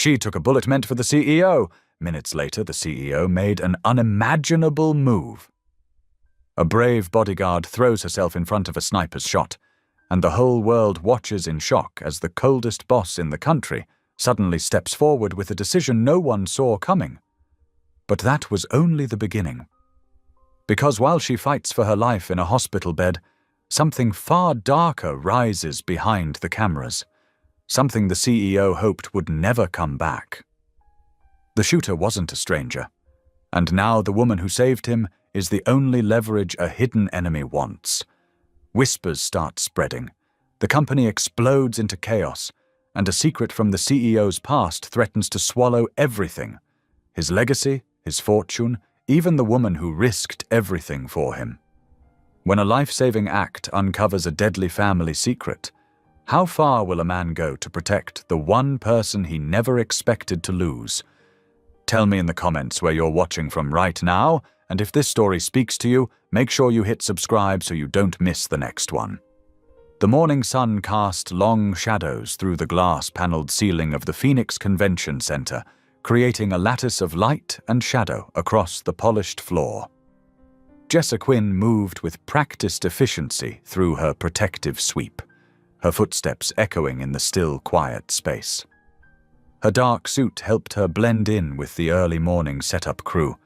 She took a bullet meant for the CEO. Minutes later, the CEO made an unimaginable move. A brave bodyguard throws herself in front of a sniper's shot, and the whole world watches in shock as the coldest boss in the country suddenly steps forward with a decision no one saw coming. But that was only the beginning. Because while she fights for her life in a hospital bed, something far darker rises behind the cameras, something the CEO hoped would never come back. The shooter wasn't a stranger, and now the woman who saved him is the only leverage a hidden enemy wants. Whispers start spreading. The company explodes into chaos, and a secret from the CEO's past threatens to swallow everything: his legacy, his fortune, even the woman who risked everything for him. When a life-saving act uncovers a deadly family secret, how far will a man go to protect the one person he never expected to lose? Tell me in the comments where you're watching from right now, and if this story speaks to you, make sure you hit subscribe so you don't miss the next one. The morning sun cast long shadows through the glass-paneled ceiling of the Phoenix Convention Center, creating a lattice of light and shadow across the polished floor. Jessa Quinn moved with practiced efficiency through her protective sweep, her footsteps echoing in the still, quiet space. Her dark suit helped her blend in with the early morning setup crew,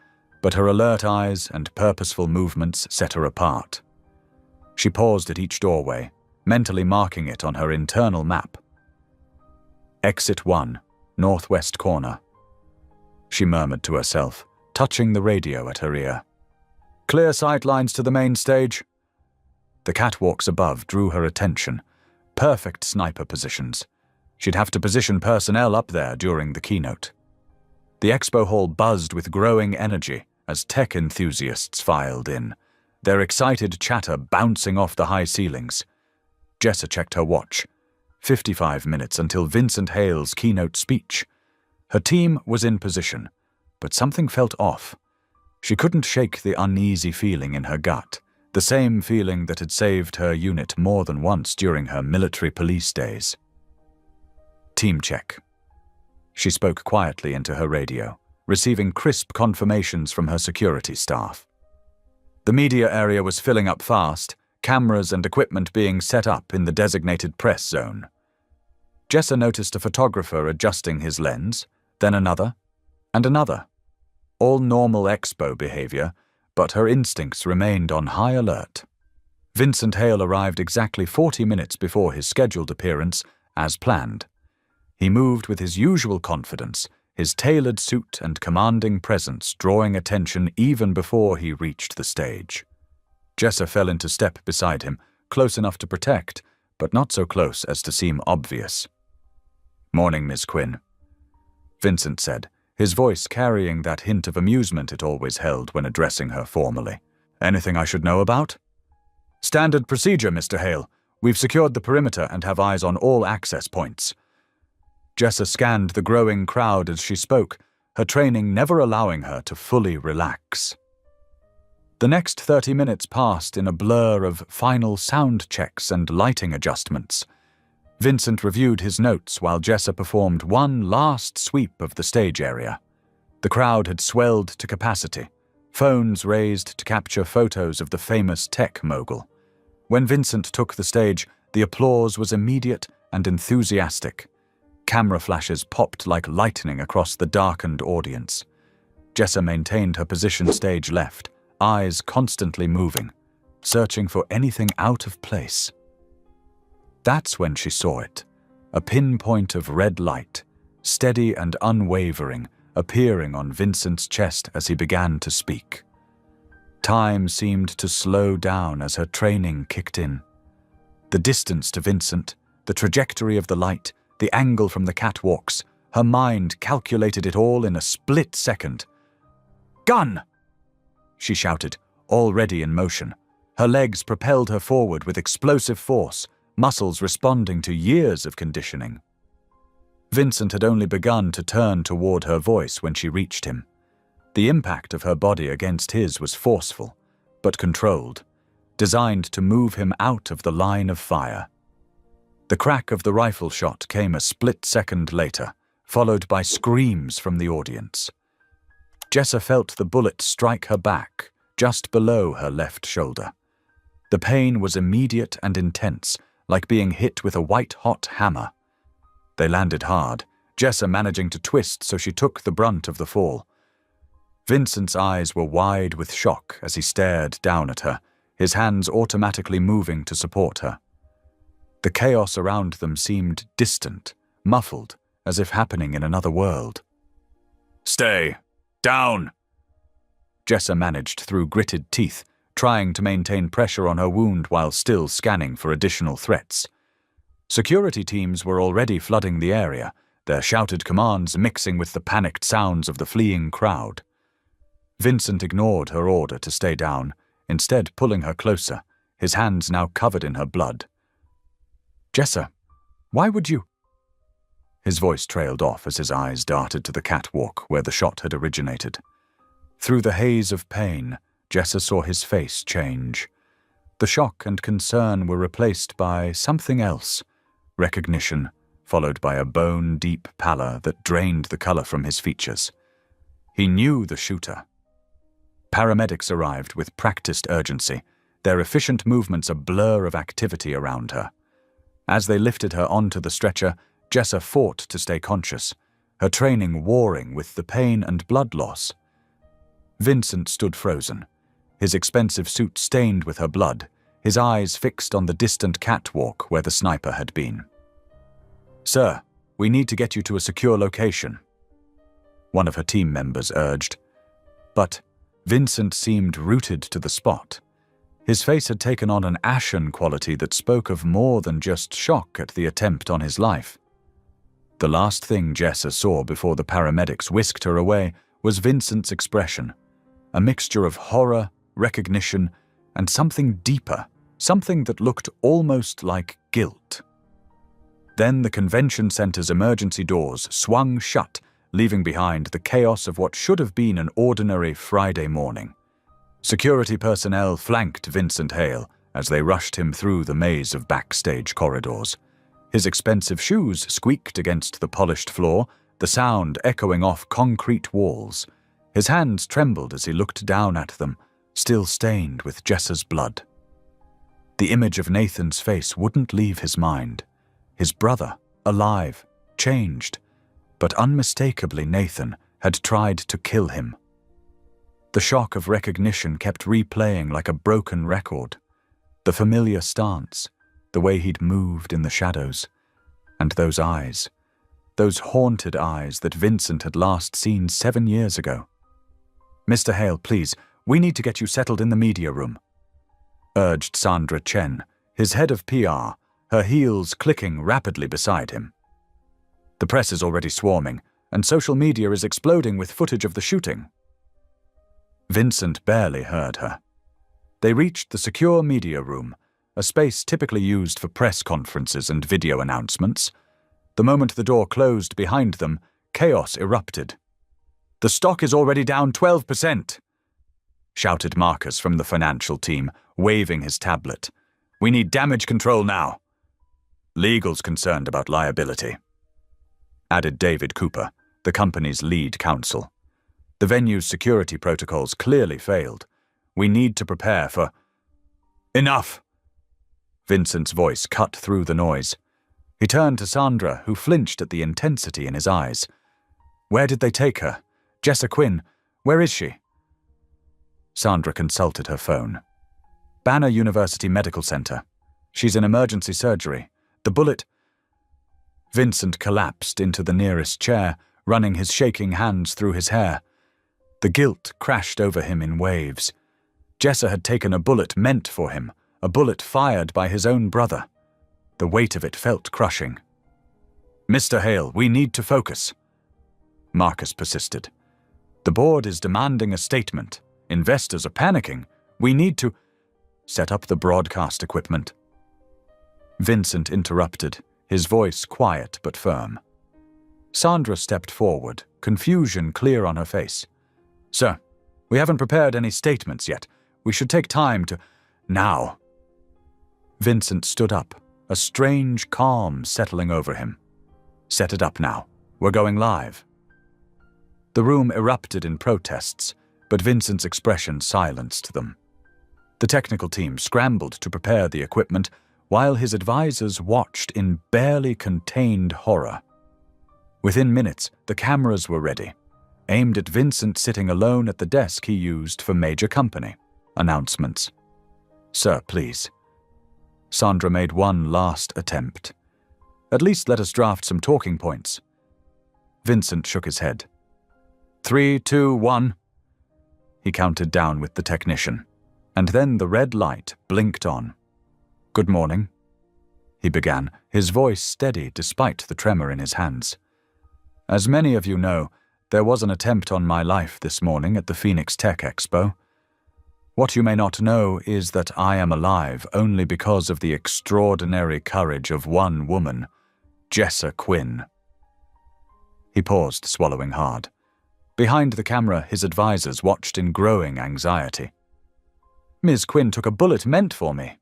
but her alert eyes and purposeful movements set her apart. She paused at each doorway, mentally marking it on her internal map. Exit 1, northwest corner. She murmured to herself, touching the radio at her ear. Clear sight lines to the main stage. The catwalks above drew her attention. Perfect sniper positions. She'd have to position personnel up there during the keynote. The expo hall buzzed with growing energy as tech enthusiasts filed in, their excited chatter bouncing off the high ceilings. Jessa checked her watch. 55 minutes until Vincent Hale's keynote speech. Her team was in position, but something felt off. She couldn't shake the uneasy feeling in her gut, the same feeling that had saved her unit more than once during her military police days. Team check. She spoke quietly into her radio, receiving crisp confirmations from her security staff. The media area was filling up fast, cameras and equipment being set up in the designated press zone. Jessa noticed a photographer adjusting his lens, then another, and another. All normal expo behavior, but her instincts remained on high alert. Vincent Hale arrived exactly 40 minutes before his scheduled appearance, as planned. He moved with his usual confidence, his tailored suit and commanding presence drawing attention even before he reached the stage. Jessa fell into step beside him, close enough to protect, but not so close as to seem obvious. "Morning, Miss Quinn," Vincent said, his voice carrying that hint of amusement it always held when addressing her formally. "Anything I should know about?" "Standard procedure, Mr. Hale. We've secured the perimeter and have eyes on all access points." Jessa scanned the growing crowd as she spoke, her training never allowing her to fully relax. The next 30 minutes passed in a blur of final sound checks and lighting adjustments. Vincent reviewed his notes while Jessa performed one last sweep of the stage area. The crowd had swelled to capacity, phones raised to capture photos of the famous tech mogul. When Vincent took the stage, the applause was immediate and enthusiastic. Camera flashes popped like lightning across the darkened audience. Jessa maintained her position stage left, eyes constantly moving, searching for anything out of place. That's when she saw it, a pinpoint of red light, steady and unwavering, appearing on Vincent's chest as he began to speak. Time seemed to slow down as her training kicked in. The distance to Vincent, the trajectory of the light, the angle from the catwalks, her mind calculated it all in a split second. "Gun!" she shouted, already in motion. Her legs propelled her forward with explosive force, muscles responding to years of conditioning. Vincent had only begun to turn toward her voice when she reached him. The impact of her body against his was forceful, but controlled, designed to move him out of the line of fire. The crack of the rifle shot came a split second later, followed by screams from the audience. Jessa felt the bullet strike her back, just below her left shoulder. The pain was immediate and intense, like being hit with a white-hot hammer. They landed hard, Jessa managing to twist so she took the brunt of the fall. Vincent's eyes were wide with shock as he stared down at her, his hands automatically moving to support her. The chaos around them seemed distant, muffled, as if happening in another world. "Stay! Down!" Jessa managed through gritted teeth, trying to maintain pressure on her wound while still scanning for additional threats. Security teams were already flooding the area, their shouted commands mixing with the panicked sounds of the fleeing crowd. Vincent ignored her order to stay down, instead pulling her closer, his hands now covered in her blood. "Jessa, why would you—" His voice trailed off as his eyes darted to the catwalk where the shot had originated. Through the haze of pain, Jessa saw his face change. The shock and concern were replaced by something else, recognition, followed by a bone-deep pallor that drained the color from his features. He knew the shooter. Paramedics arrived with practiced urgency, their efficient movements a blur of activity around her. As they lifted her onto the stretcher, Jessa fought to stay conscious, her training warring with the pain and blood loss. Vincent stood frozen, his expensive suit stained with her blood, his eyes fixed on the distant catwalk where the sniper had been. "Sir, we need to get you to a secure location," one of her team members urged. But Vincent seemed rooted to the spot. His face had taken on an ashen quality that spoke of more than just shock at the attempt on his life. The last thing Jessa saw before the paramedics whisked her away was Vincent's expression, a mixture of horror, recognition, and something deeper, something that looked almost like guilt. Then the convention center's emergency doors swung shut, leaving behind the chaos of what should have been an ordinary Friday morning. Security personnel flanked Vincent Hale as they rushed him through the maze of backstage corridors. His expensive shoes squeaked against the polished floor, the sound echoing off concrete walls. His hands trembled as he looked down at them, still stained with Jessa's blood. The image of Nathan's face wouldn't leave his mind. His brother, alive, changed, but unmistakably Nathan had tried to kill him. The shock of recognition kept replaying like a broken record. The familiar stance, the way he'd moved in the shadows, and those eyes, those haunted eyes that Vincent had last seen 7 years ago. "Mr. Hale, please, we need to get you settled in the media room," urged Sandra Chen, his head of PR, her heels clicking rapidly beside him. "The press is already swarming, and social media is exploding with footage of the shooting." Vincent barely heard her. They reached the secure media room, a space typically used for press conferences and video announcements. The moment the door closed behind them, chaos erupted. "The stock is already down 12%, shouted Marcus from the financial team, waving his tablet. "We need damage control now." "Legal's concerned about liability," added David Cooper, the company's lead counsel. "The venue's security protocols clearly failed. We need to prepare for—" "Enough!" Vincent's voice cut through the noise. He turned to Sandra, who flinched at the intensity in his eyes. "Where did they take her? Jessa Quinn, where is she?" Sandra consulted her phone. "Banner University Medical Center. She's in emergency surgery. The bullet—" Vincent collapsed into the nearest chair, running his shaking hands through his hair. The guilt crashed over him in waves. Jessa had taken a bullet meant for him, a bullet fired by his own brother. The weight of it felt crushing. "Mr. Hale, we need to focus," Marcus persisted. "The board is demanding a statement. Investors are panicking. We need to—" "Set up the broadcast equipment." Vincent interrupted, his voice quiet but firm. Sandra stepped forward, confusion clear on her face. "Sir, we haven't prepared any statements yet. We should take time to—" "Now." Vincent stood up, a strange calm settling over him. "Set it up now. We're going live." The room erupted in protests, but Vincent's expression silenced them. The technical team scrambled to prepare the equipment, while his advisors watched in barely contained horror. Within minutes, the cameras were ready, aimed at Vincent sitting alone at the desk he used for major company announcements. "Sir, please." Sandra made one last attempt. "At least let us draft some talking points." Vincent shook his head. 3, 2, 1. He counted down with the technician, and then the red light blinked on. "Good morning," he began, his voice steady despite the tremor in his hands. "As many of you know, there was an attempt on my life this morning at the Phoenix Tech Expo. What you may not know is that I am alive only because of the extraordinary courage of one woman, Jessa Quinn." He paused, swallowing hard. Behind the camera, his advisors watched in growing anxiety. "Ms. Quinn took a bullet meant for me.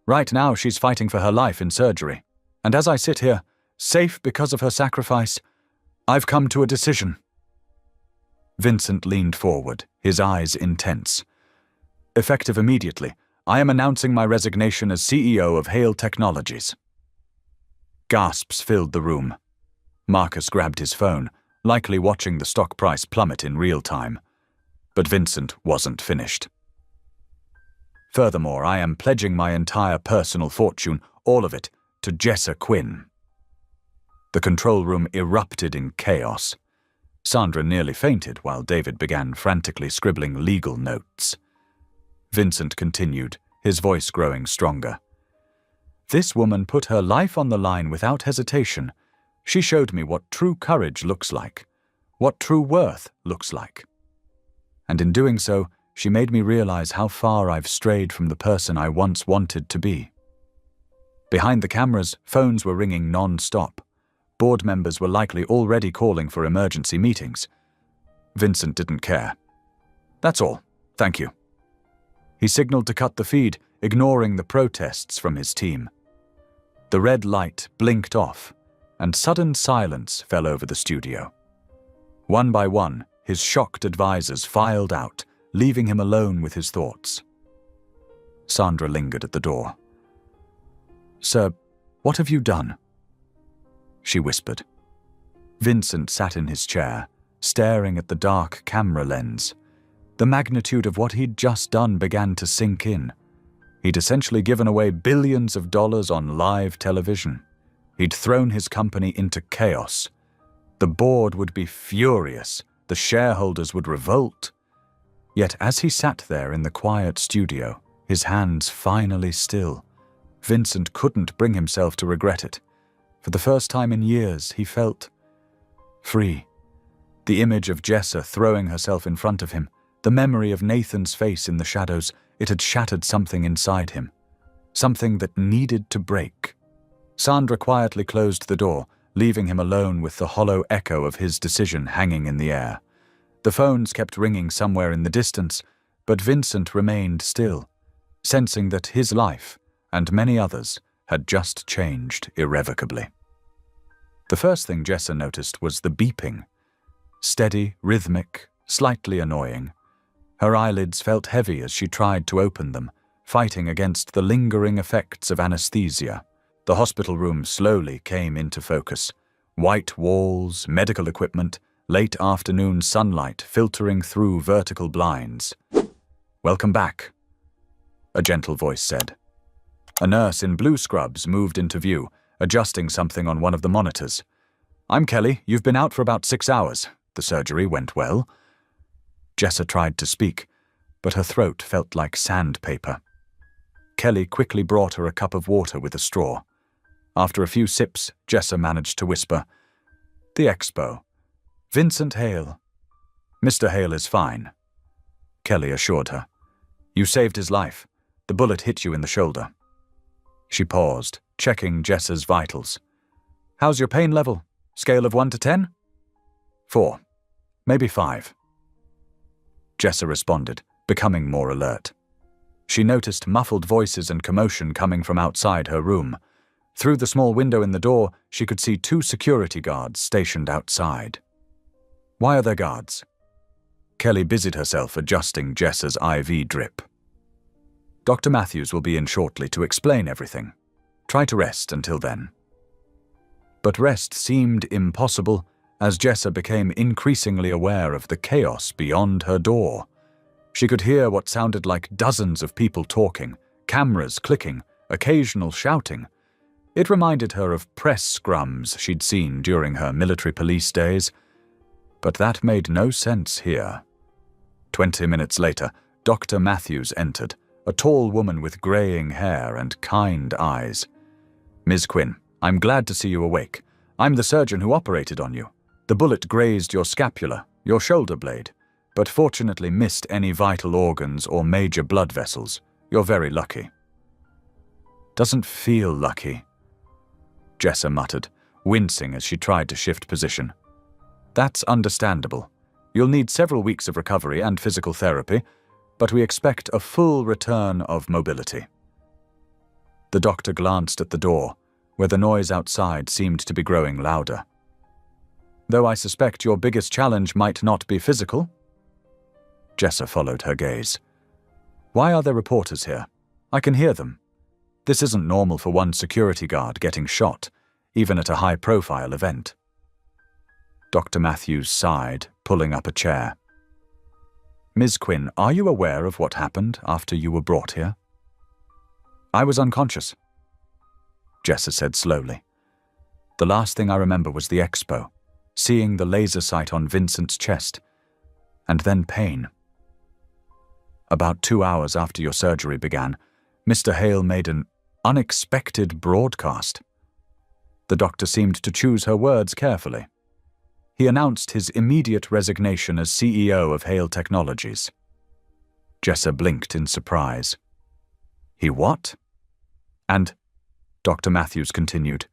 Right now she's fighting for her life in surgery. And as I sit here, safe because of her sacrifice, I've come to a decision." Vincent leaned forward, his eyes intense. "Effective immediately, I am announcing my resignation as CEO of Hale Technologies." Gasps filled the room. Marcus grabbed his phone, likely watching the stock price plummet in real time. But Vincent wasn't finished. "Furthermore, I am pledging my entire personal fortune, all of it, to Jessa Quinn." The control room erupted in chaos. Sandra nearly fainted while David began frantically scribbling legal notes. Vincent continued, his voice growing stronger. "This woman put her life on the line without hesitation. She showed me what true courage looks like, what true worth looks like. And in doing so, she made me realize how far I've strayed from the person I once wanted to be." Behind the cameras, phones were ringing non-stop. Board members were likely already calling for emergency meetings. Vincent didn't care. "That's all, thank you." He signaled to cut the feed, ignoring the protests from his team. The red light blinked off, and sudden silence fell over the studio. One by one, his shocked advisors filed out, leaving him alone with his thoughts. Sandra lingered at the door. "Sir, what have you done?" she whispered. Vincent sat in his chair, staring at the dark camera lens. The magnitude of what he'd just done began to sink in. He'd essentially given away billions of dollars on live television. He'd thrown his company into chaos. The board would be furious. The shareholders would revolt. Yet as he sat there in the quiet studio, his hands finally still, Vincent couldn't bring himself to regret it. For the first time in years, he felt free. The image of Jessa throwing herself in front of him, the memory of Nathan's face in the shadows, it had shattered something inside him. Something that needed to break. Sandra quietly closed the door, leaving him alone with the hollow echo of his decision hanging in the air. The phones kept ringing somewhere in the distance, but Vincent remained still, sensing that his life, and many others, had just changed irrevocably. The first thing Jessa noticed was the beeping. Steady, rhythmic, slightly annoying. Her eyelids felt heavy as she tried to open them, fighting against the lingering effects of anesthesia. The hospital room slowly came into focus. White walls, medical equipment, late afternoon sunlight filtering through vertical blinds. "Welcome back," a gentle voice said. A nurse in blue scrubs moved into view, adjusting something on one of the monitors. "I'm Kelly. You've been out for about 6 hours. The surgery went well." Jessa tried to speak, but her throat felt like sandpaper. Kelly quickly brought her a cup of water with a straw. After a few sips, Jessa managed to whisper, "The expo. Vincent Hale." "Mr. Hale is fine," Kelly assured her. "You saved his life. The bullet hit you in the shoulder." She paused, checking Jessa's vitals. "How's your pain level? Scale of 1 to 10? 4. Maybe 5. Jessa responded, becoming more alert. She noticed muffled voices and commotion coming from outside her room. Through the small window in the door, she could see 2 security guards stationed outside. Why are there guards? Kelly busied herself adjusting Jessa's IV drip. Dr. Matthews will be in shortly to explain everything. Try to rest until then. But rest seemed impossible as Jessa became increasingly aware of the chaos beyond her door. She could hear what sounded like dozens of people talking, cameras clicking, occasional shouting. It reminded her of press scrums she'd seen during her military police days, but that made no sense here. 20 minutes later, Dr. Matthews entered, a tall woman with graying hair and kind eyes. "Ms. Quinn, I'm glad to see you awake. I'm the surgeon who operated on you. The bullet grazed your scapula, your shoulder blade, but fortunately missed any vital organs or major blood vessels. You're very lucky." "Doesn't feel lucky," Jessa muttered, wincing as she tried to shift position. "That's understandable. You'll need several weeks of recovery and physical therapy, but we expect a full return of mobility." The doctor glanced at the door, where the noise outside seemed to be growing louder. "Though I suspect your biggest challenge might not be physical?" Jessa followed her gaze. "Why are there reporters here? I can hear them. This isn't normal for one security guard getting shot, even at a high-profile event." Dr. Matthews sighed, pulling up a chair. "Ms. Quinn, are you aware of what happened after you were brought here?" "I was unconscious," Jessa said slowly. "The last thing I remember was the expo, seeing the laser sight on Vincent's chest, and then pain. About 2 hours after your surgery began, Mr. Hale made an unexpected broadcast. The doctor seemed to choose her words carefully. He announced his immediate resignation as CEO of Hale Technologies." Jessa blinked in surprise. "He what?" "And," Dr. Matthews continued,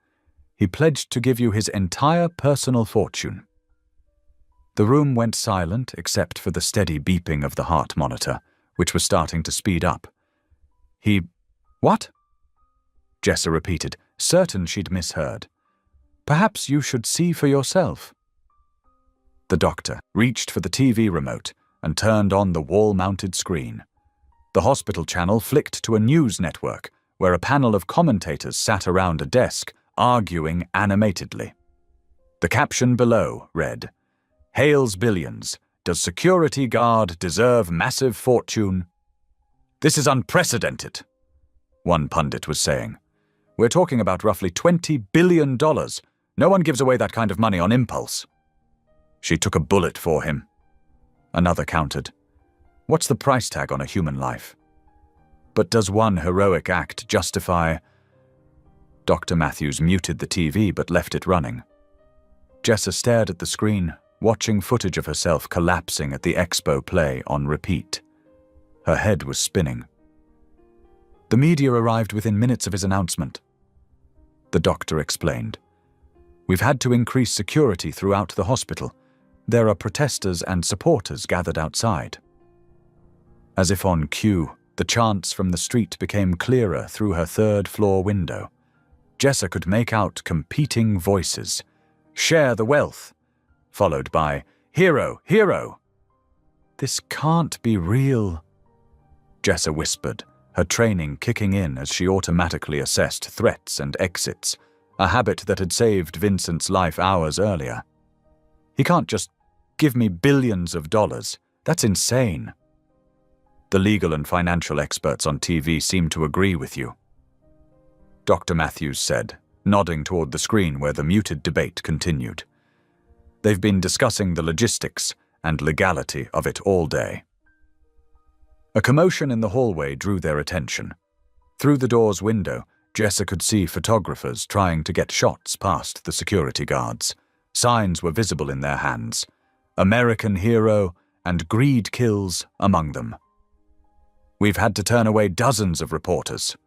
"he pledged to give you his entire personal fortune." The room went silent except for the steady beeping of the heart monitor, which was starting to speed up. "He... what?" Jessa repeated, certain she'd misheard. "Perhaps you should see for yourself." The doctor reached for the TV remote and turned on the wall-mounted screen. The hospital channel flicked to a news network where a panel of commentators sat around a desk, arguing animatedly. The caption below read, "Hale's billions. Does security guard deserve massive fortune?" "This is unprecedented," one pundit was saying. "We're talking about roughly $20 billion. No one gives away that kind of money on impulse." "She took a bullet for him," another countered. "What's the price tag on a human life? But does one heroic act justify—" Dr. Matthews muted the TV but left it running. Jessa stared at the screen, watching footage of herself collapsing at the expo play on repeat. Her head was spinning. "The media arrived within minutes of his announcement," the doctor explained. "We've had to increase security throughout the hospital. There are protesters and supporters gathered outside." As if on cue, the chants from the street became clearer through her third-floor window. Jessa could make out competing voices. "Share the wealth," followed by, "Hero, hero." "This can't be real," Jessa whispered, her training kicking in as she automatically assessed threats and exits, a habit that had saved Vincent's life hours earlier. "He can't just give me billions of dollars. That's insane." "The legal and financial experts on TV seem to agree with you," Dr. Matthews said, nodding toward the screen where the muted debate continued. "They've been discussing the logistics and legality of it all day." A commotion in the hallway drew their attention. Through the door's window, Jessa could see photographers trying to get shots past the security guards. Signs were visible in their hands. "American hero" and "Greed kills" among them. "We've had to turn away dozens of reporters,"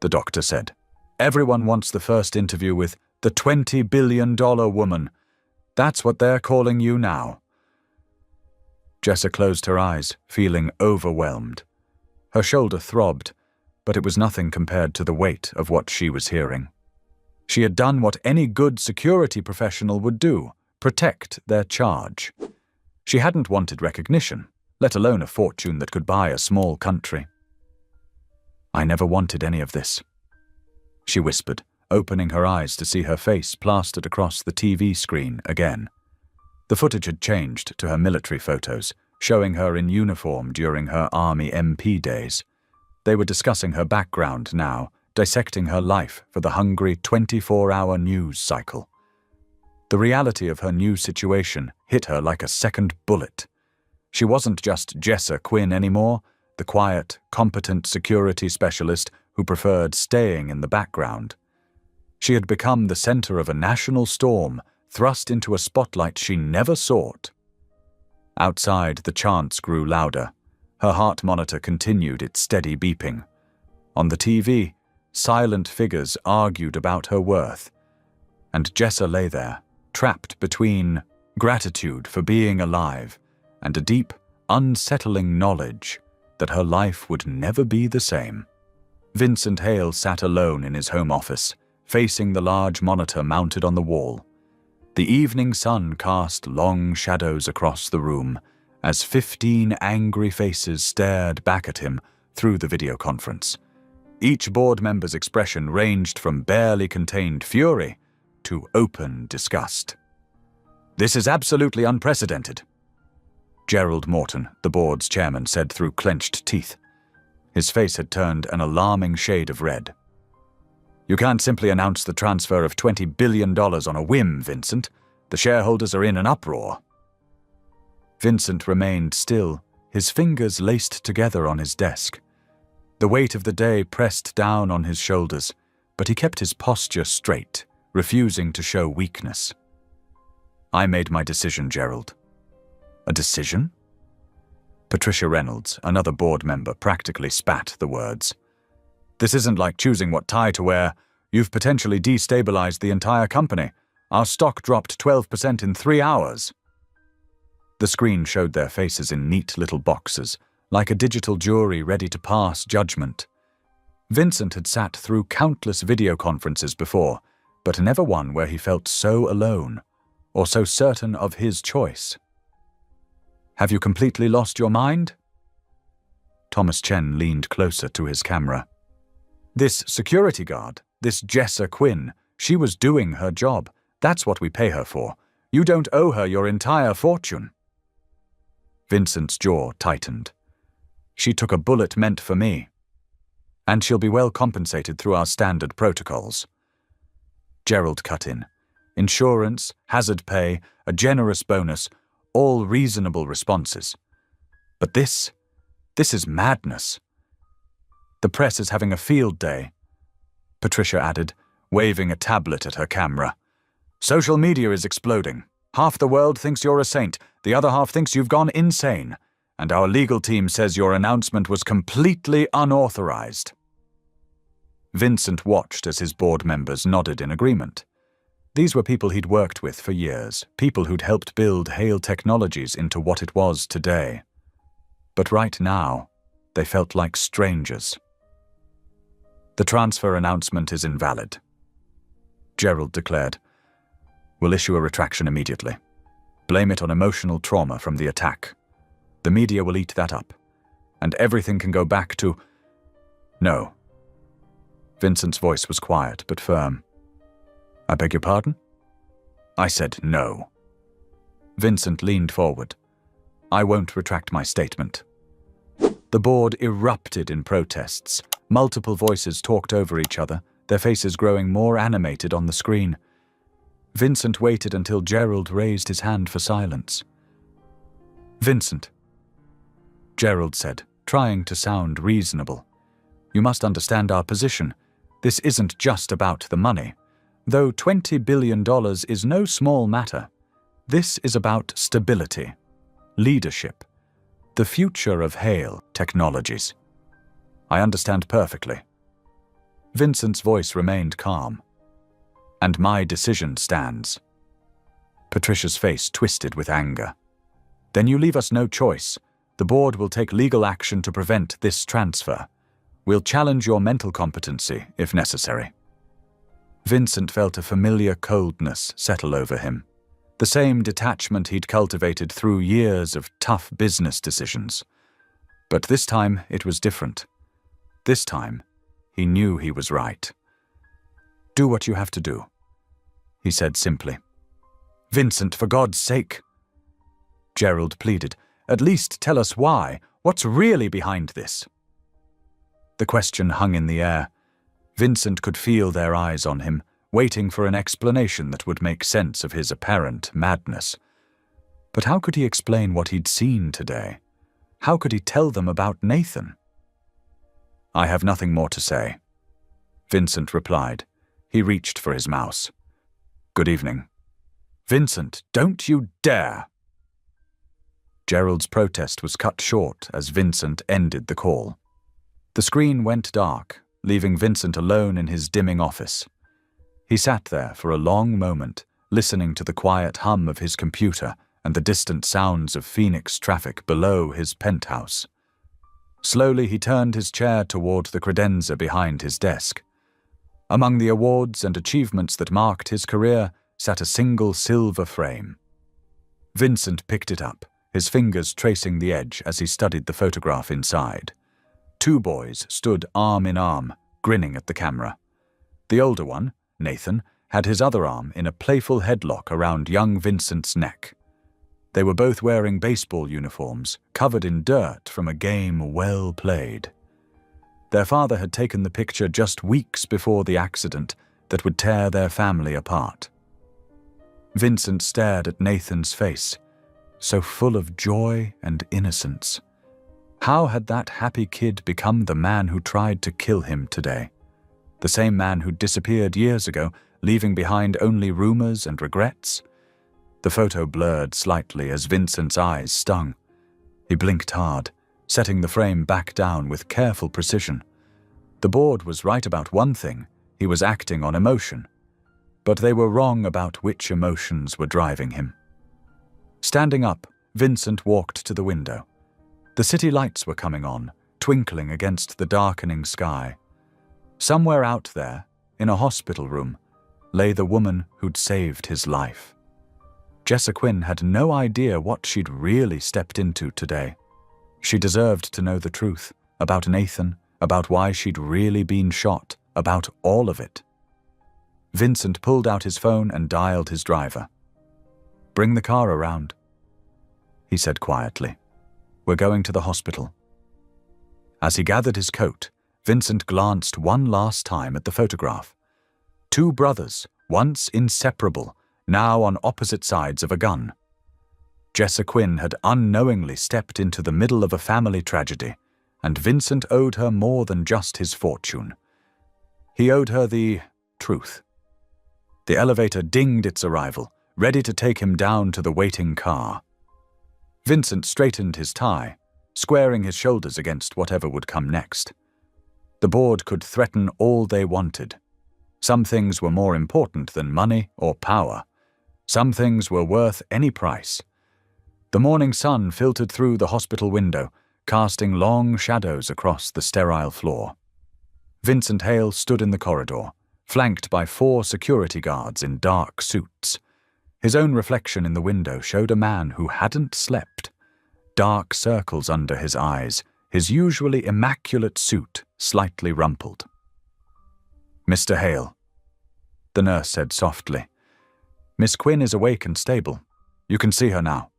the doctor said. "Everyone wants the first interview with the $20 billion woman. That's what they're calling you now." Jessa closed her eyes, feeling overwhelmed. Her shoulder throbbed, but it was nothing compared to the weight of what she was hearing. She had done what any good security professional would do, protect their charge. She hadn't wanted recognition, let alone a fortune that could buy a small country. "I never wanted any of this," she whispered, opening her eyes to see her face plastered across the TV screen again. The footage had changed to her military photos, showing her in uniform during her Army MP days. They were discussing her background now, dissecting her life for the hungry 24-hour news cycle. The reality of her new situation hit her like a second bullet. She wasn't just Jessa Quinn anymore, the quiet, competent security specialist who preferred staying in the background. She had become the center of a national storm, thrust into a spotlight she never sought. Outside, the chants grew louder. Her heart monitor continued its steady beeping. On the TV, silent figures argued about her worth. And Jessa lay there, trapped between gratitude for being alive and a deep, unsettling knowledge that her life would never be the same. Vincent Hale sat alone in his home office, facing the large monitor mounted on the wall. The evening sun cast long shadows across the room as 15 angry faces stared back at him through the video conference. Each board member's expression ranged from barely contained fury to open disgust. "This is absolutely unprecedented," Gerald Morton, the board's chairman, said through clenched teeth. His face had turned an alarming shade of red. "You can't simply announce the transfer of $20 billion on a whim, Vincent. The shareholders are in an uproar." Vincent remained still, his fingers laced together on his desk. The weight of the day pressed down on his shoulders, but he kept his posture straight, refusing to show weakness. "I made my decision, Gerald." "A decision?" Patricia Reynolds, another board member, practically spat the words. "This isn't like choosing what tie to wear. You've potentially destabilized the entire company. Our stock dropped 12% in 3 hours." The screen showed their faces in neat little boxes, like a digital jury ready to pass judgment. Vincent had sat through countless video conferences before, but never one where he felt so alone, or so certain of his choice. "Have you completely lost your mind?" Thomas Chen leaned closer to his camera. "This security guard, this Jessa Quinn, she was doing her job. That's what we pay her for. You don't owe her your entire fortune." Vincent's jaw tightened. "She took a bullet meant for me. And she'll be well compensated through our standard protocols." Gerald cut in. Insurance, hazard pay, a generous bonus, all reasonable responses. But this is madness. "The press is having a field day," Patricia added, waving a tablet at her camera. "Social media is exploding. Half the world thinks you're a saint, the other half thinks you've gone insane, and our legal team says your announcement was completely unauthorized." Vincent watched as his board members nodded in agreement. These were people he'd worked with for years, people who'd helped build Hale Technologies into what it was today. But right now, they felt like strangers. "The transfer announcement is invalid," Gerald declared. "We'll issue a retraction immediately. Blame it on emotional trauma from the attack. The media will eat that up, and everything can go back to—" "No." Vincent's voice was quiet but firm. "I beg your pardon?" "I said no." Vincent leaned forward. "I won't retract my statement." The board erupted in protests. Multiple voices talked over each other, their faces growing more animated on the screen. Vincent waited until Gerald raised his hand for silence. "Vincent," Gerald said, trying to sound reasonable. "You must understand our position. This isn't just about the money. Though $20 billion is no small matter, this is about stability, leadership, the future of Hale Technologies. I understand perfectly." Vincent's voice remained calm. "And my decision stands." Patricia's face twisted with anger. "Then you leave us no choice. The board will take legal action to prevent this transfer. We'll challenge your mental competency if necessary." Vincent felt a familiar coldness settle over him, the same detachment he'd cultivated through years of tough business decisions. But this time it was different. This time, he knew he was right. "Do what you have to do," he said simply. "Vincent, for God's sake," Gerald pleaded, "at least tell us why. What's really behind this?" The question hung in the air. Vincent could feel their eyes on him, waiting for an explanation that would make sense of his apparent madness. But how could he explain what he'd seen today? How could he tell them about Nathan? "I have nothing more to say," Vincent replied. He reached for his mouse. "Good evening." "Vincent, don't you dare!" Gerald's protest was cut short as Vincent ended the call. The screen went dark, leaving Vincent alone in his dimming office. He sat there for a long moment, listening to the quiet hum of his computer and the distant sounds of Phoenix traffic below his penthouse. Slowly he turned his chair toward the credenza behind his desk. Among the awards and achievements that marked his career sat a single silver frame. Vincent picked it up, his fingers tracing the edge as he studied the photograph inside. 2 boys stood arm in arm, grinning at the camera. The older one, Nathan, had his other arm in a playful headlock around young Vincent's neck. They were both wearing baseball uniforms, covered in dirt from a game well played. Their father had taken the picture just weeks before the accident that would tear their family apart. Vincent stared at Nathan's face, so full of joy and innocence. How had that happy kid become the man who tried to kill him today? The same man who disappeared years ago, leaving behind only rumors and regrets? The photo blurred slightly as Vincent's eyes stung. He blinked hard, setting the frame back down with careful precision. The board was right about one thing: he was acting on emotion. But they were wrong about which emotions were driving him. Standing up, Vincent walked to the window. The city lights were coming on, twinkling against the darkening sky. Somewhere out there, in a hospital room, lay the woman who'd saved his life. Jessa Quinn had no idea what she'd really stepped into today. She deserved to know the truth about Nathan, about why she'd really been shot, about all of it. Vincent pulled out his phone and dialed his driver. "Bring the car around," he said quietly. "We're going to the hospital." As he gathered his coat, Vincent glanced one last time at the photograph. 2 brothers, once inseparable, now on opposite sides of a gun. Jessa Quinn had unknowingly stepped into the middle of a family tragedy, and Vincent owed her more than just his fortune. He owed her the truth. The elevator dinged its arrival, ready to take him down to the waiting car. Vincent straightened his tie, squaring his shoulders against whatever would come next. The board could threaten all they wanted. Some things were more important than money or power. Some things were worth any price. The morning sun filtered through the hospital window, casting long shadows across the sterile floor. Vincent Hale stood in the corridor, flanked by 4 security guards in dark suits. His own reflection in the window showed a man who hadn't slept. Dark circles under his eyes, his usually immaculate suit slightly rumpled. "Mr. Hale," the nurse said softly. "Miss Quinn is awake and stable. You can see her now."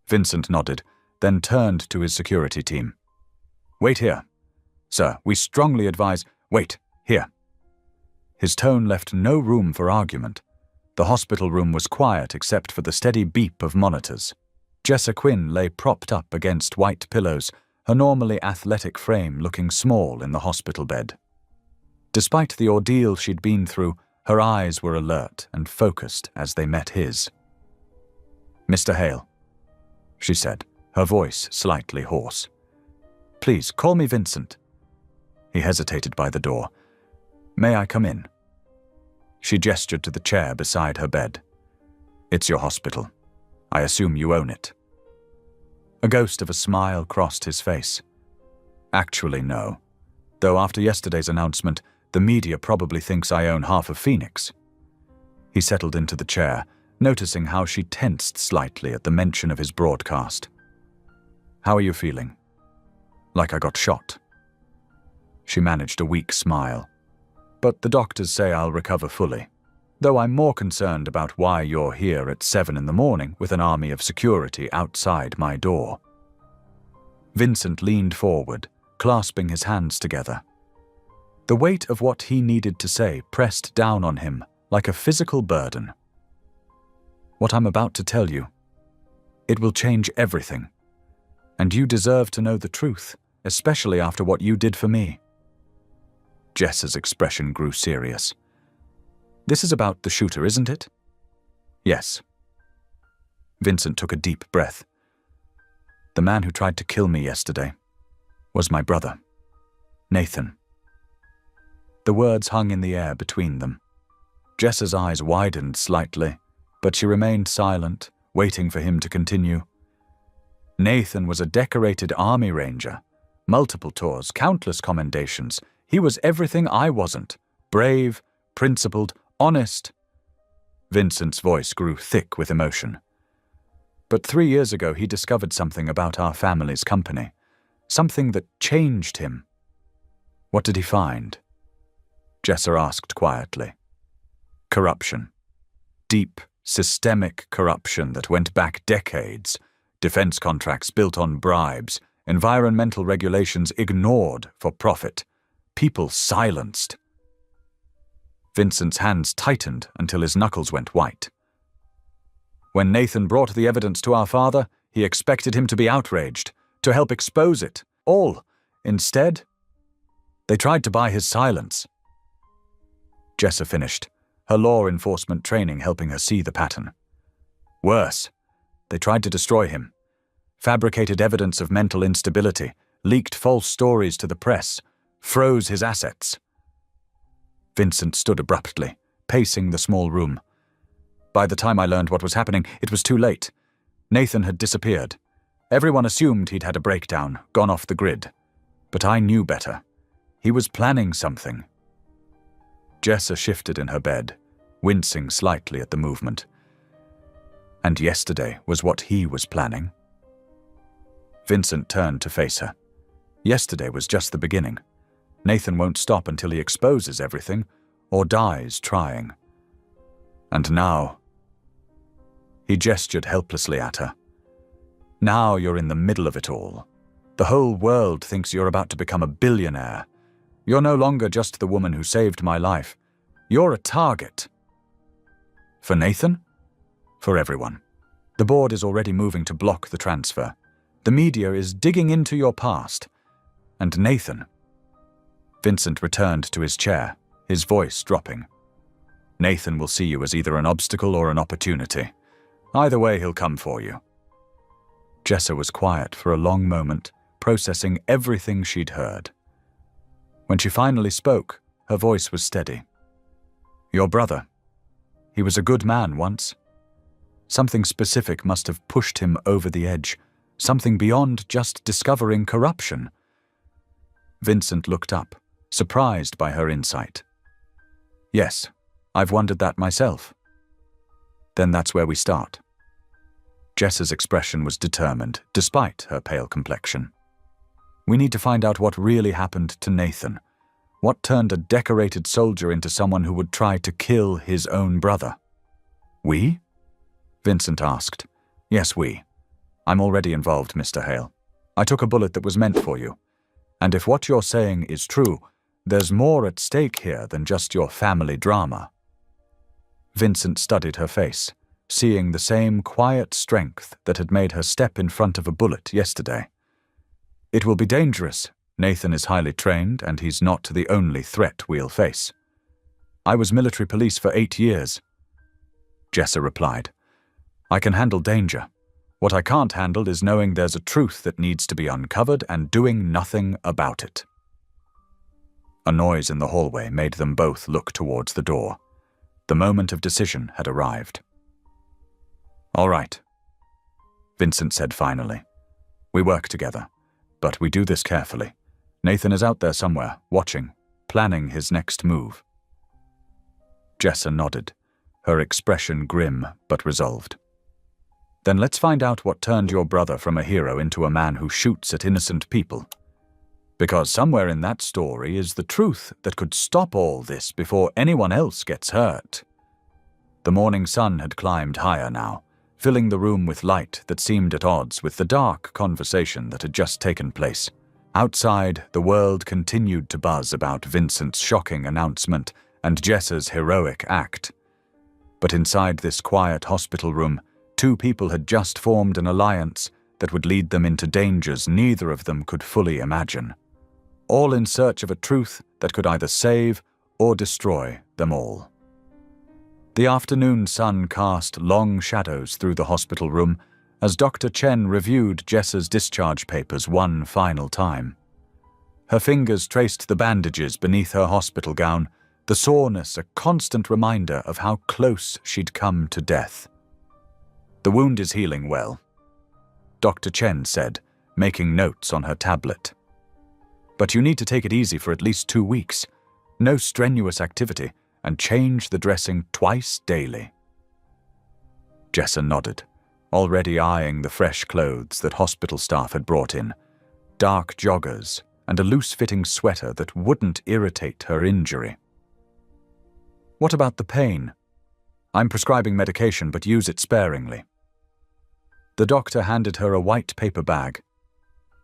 Vincent nodded, then turned to his security team. "Wait here. Sir, we strongly advise—" "Wait, here." His tone left no room for argument. The hospital room was quiet except for the steady beep of monitors. Jessa Quinn lay propped up against white pillows, her normally athletic frame looking small in the hospital bed. Despite the ordeal she'd been through, her eyes were alert and focused as they met his. "Mr. Hale," she said, her voice slightly hoarse. "Please, call me Vincent." He hesitated by the door. "May I come in?" She gestured to the chair beside her bed. "It's your hospital. I assume you own it." A ghost of a smile crossed his face. Actually, no. Though after yesterday's announcement, The media probably thinks I own half of Phoenix." He settled into the chair, noticing how she tensed slightly at the mention of his broadcast. "How are you feeling?" "Like I got shot." She managed a weak smile. "But the doctors say I'll recover fully. Though I'm more concerned about why you're here at 7 in the morning with an army of security outside my door." Vincent leaned forward, clasping his hands together. The weight of what he needed to say pressed down on him like a physical burden. "What I'm about to tell you, it will change everything. And you deserve to know the truth, especially after what you did for me." Jess's expression grew serious. "This is about the shooter, isn't it?" "Yes." Vincent took a deep breath. "The man who tried to kill me yesterday was my brother, Nathan." The words hung in the air between them. Jess's eyes widened slightly, but she remained silent, waiting for him to continue. "Nathan was a decorated Army Ranger. Multiple tours, countless commendations. He was everything I wasn't. Brave, principled, honest." Vincent's voice grew thick with emotion. "But 3 years ago he discovered something about our family's company. Something that changed him." "What did he find?" Jessa asked quietly. "Corruption. Deep, systemic corruption that went back decades. Defense contracts built on bribes. Environmental regulations ignored for profit. People silenced." Vincent's hands tightened until his knuckles went white. "When Nathan brought the evidence to our father, he expected him to be outraged, to help expose it. All. Instead, they tried to buy his silence." Jessa finished, her law enforcement training helping her see the pattern. "Worse, they tried to destroy him. Fabricated evidence of mental instability, leaked false stories to the press, froze his assets." Vincent stood abruptly, pacing the small room. "By the time I learned what was happening, it was too late. Nathan had disappeared. Everyone assumed he'd had a breakdown, gone off the grid. But I knew better. He was planning something." Jessa shifted in her bed, wincing slightly at the movement. "And yesterday was what he was planning?" Vincent turned to face her. "Yesterday was just the beginning. Nathan won't stop until he exposes everything, or dies trying. And now..." He gestured helplessly at her. "Now you're in the middle of it all. The whole world thinks you're about to become a billionaire. You're no longer just the woman who saved my life. You're a target." "For Nathan?" "For everyone. The board is already moving to block the transfer. The media is digging into your past. And Nathan..." Vincent returned to his chair, his voice dropping. "Nathan will see you as either an obstacle or an opportunity. Either way, he'll come for you." Jessa was quiet for a long moment, processing everything she'd heard. When she finally spoke, her voice was steady. "Your brother. He was a good man once. Something specific must have pushed him over the edge, something beyond just discovering corruption." Vincent looked up, surprised by her insight. "Yes, I've wondered that myself." "Then that's where we start." Jessa's expression was determined, despite her pale complexion. "We need to find out what really happened to Nathan. What turned a decorated soldier into someone who would try to kill his own brother?" "We?" Vincent asked. "Yes, we. I'm already involved, Mr. Hale. I took a bullet that was meant for you. And if what you're saying is true, there's more at stake here than just your family drama." Vincent studied her face, seeing the same quiet strength that had made her step in front of a bullet yesterday. "It will be dangerous. Nathan is highly trained, and he's not the only threat we'll face. I was military police for 8 years." Jessa replied. "I can handle danger. What I can't handle is knowing there's a truth that needs to be uncovered and doing nothing about it." A noise in the hallway made them both look towards the door. The moment of decision had arrived. "All right," Vincent said finally. "We work together, but we do this carefully. Nathan is out there somewhere, watching, planning his next move. Jessa nodded, her expression grim but resolved. Then let's find out what turned your brother from a hero into a man who shoots at innocent people. Because somewhere in that story is the truth that could stop all this before anyone else gets hurt. The morning sun had climbed higher now, filling the room with light that seemed at odds with the dark conversation that had just taken place. Outside, the world continued to buzz about Vincent's shocking announcement and Jessa's heroic act. But inside this quiet hospital room, two people had just formed an alliance that would lead them into dangers neither of them could fully imagine, all in search of a truth that could either save or destroy them all. The afternoon sun cast long shadows through the hospital room as Dr. Chen reviewed Jessa's discharge papers one final time. Her fingers traced the bandages beneath her hospital gown, the soreness a constant reminder of how close she'd come to death. The wound is healing well, Dr. Chen said, making notes on her tablet. But you need to take it easy for at least 2 weeks, no strenuous activity, and change the dressing twice daily. Jessa nodded, already eyeing the fresh clothes that hospital staff had brought in, dark joggers and a loose-fitting sweater that wouldn't irritate her injury. What about the pain? I'm prescribing medication, but use it sparingly. The doctor handed her a white paper bag.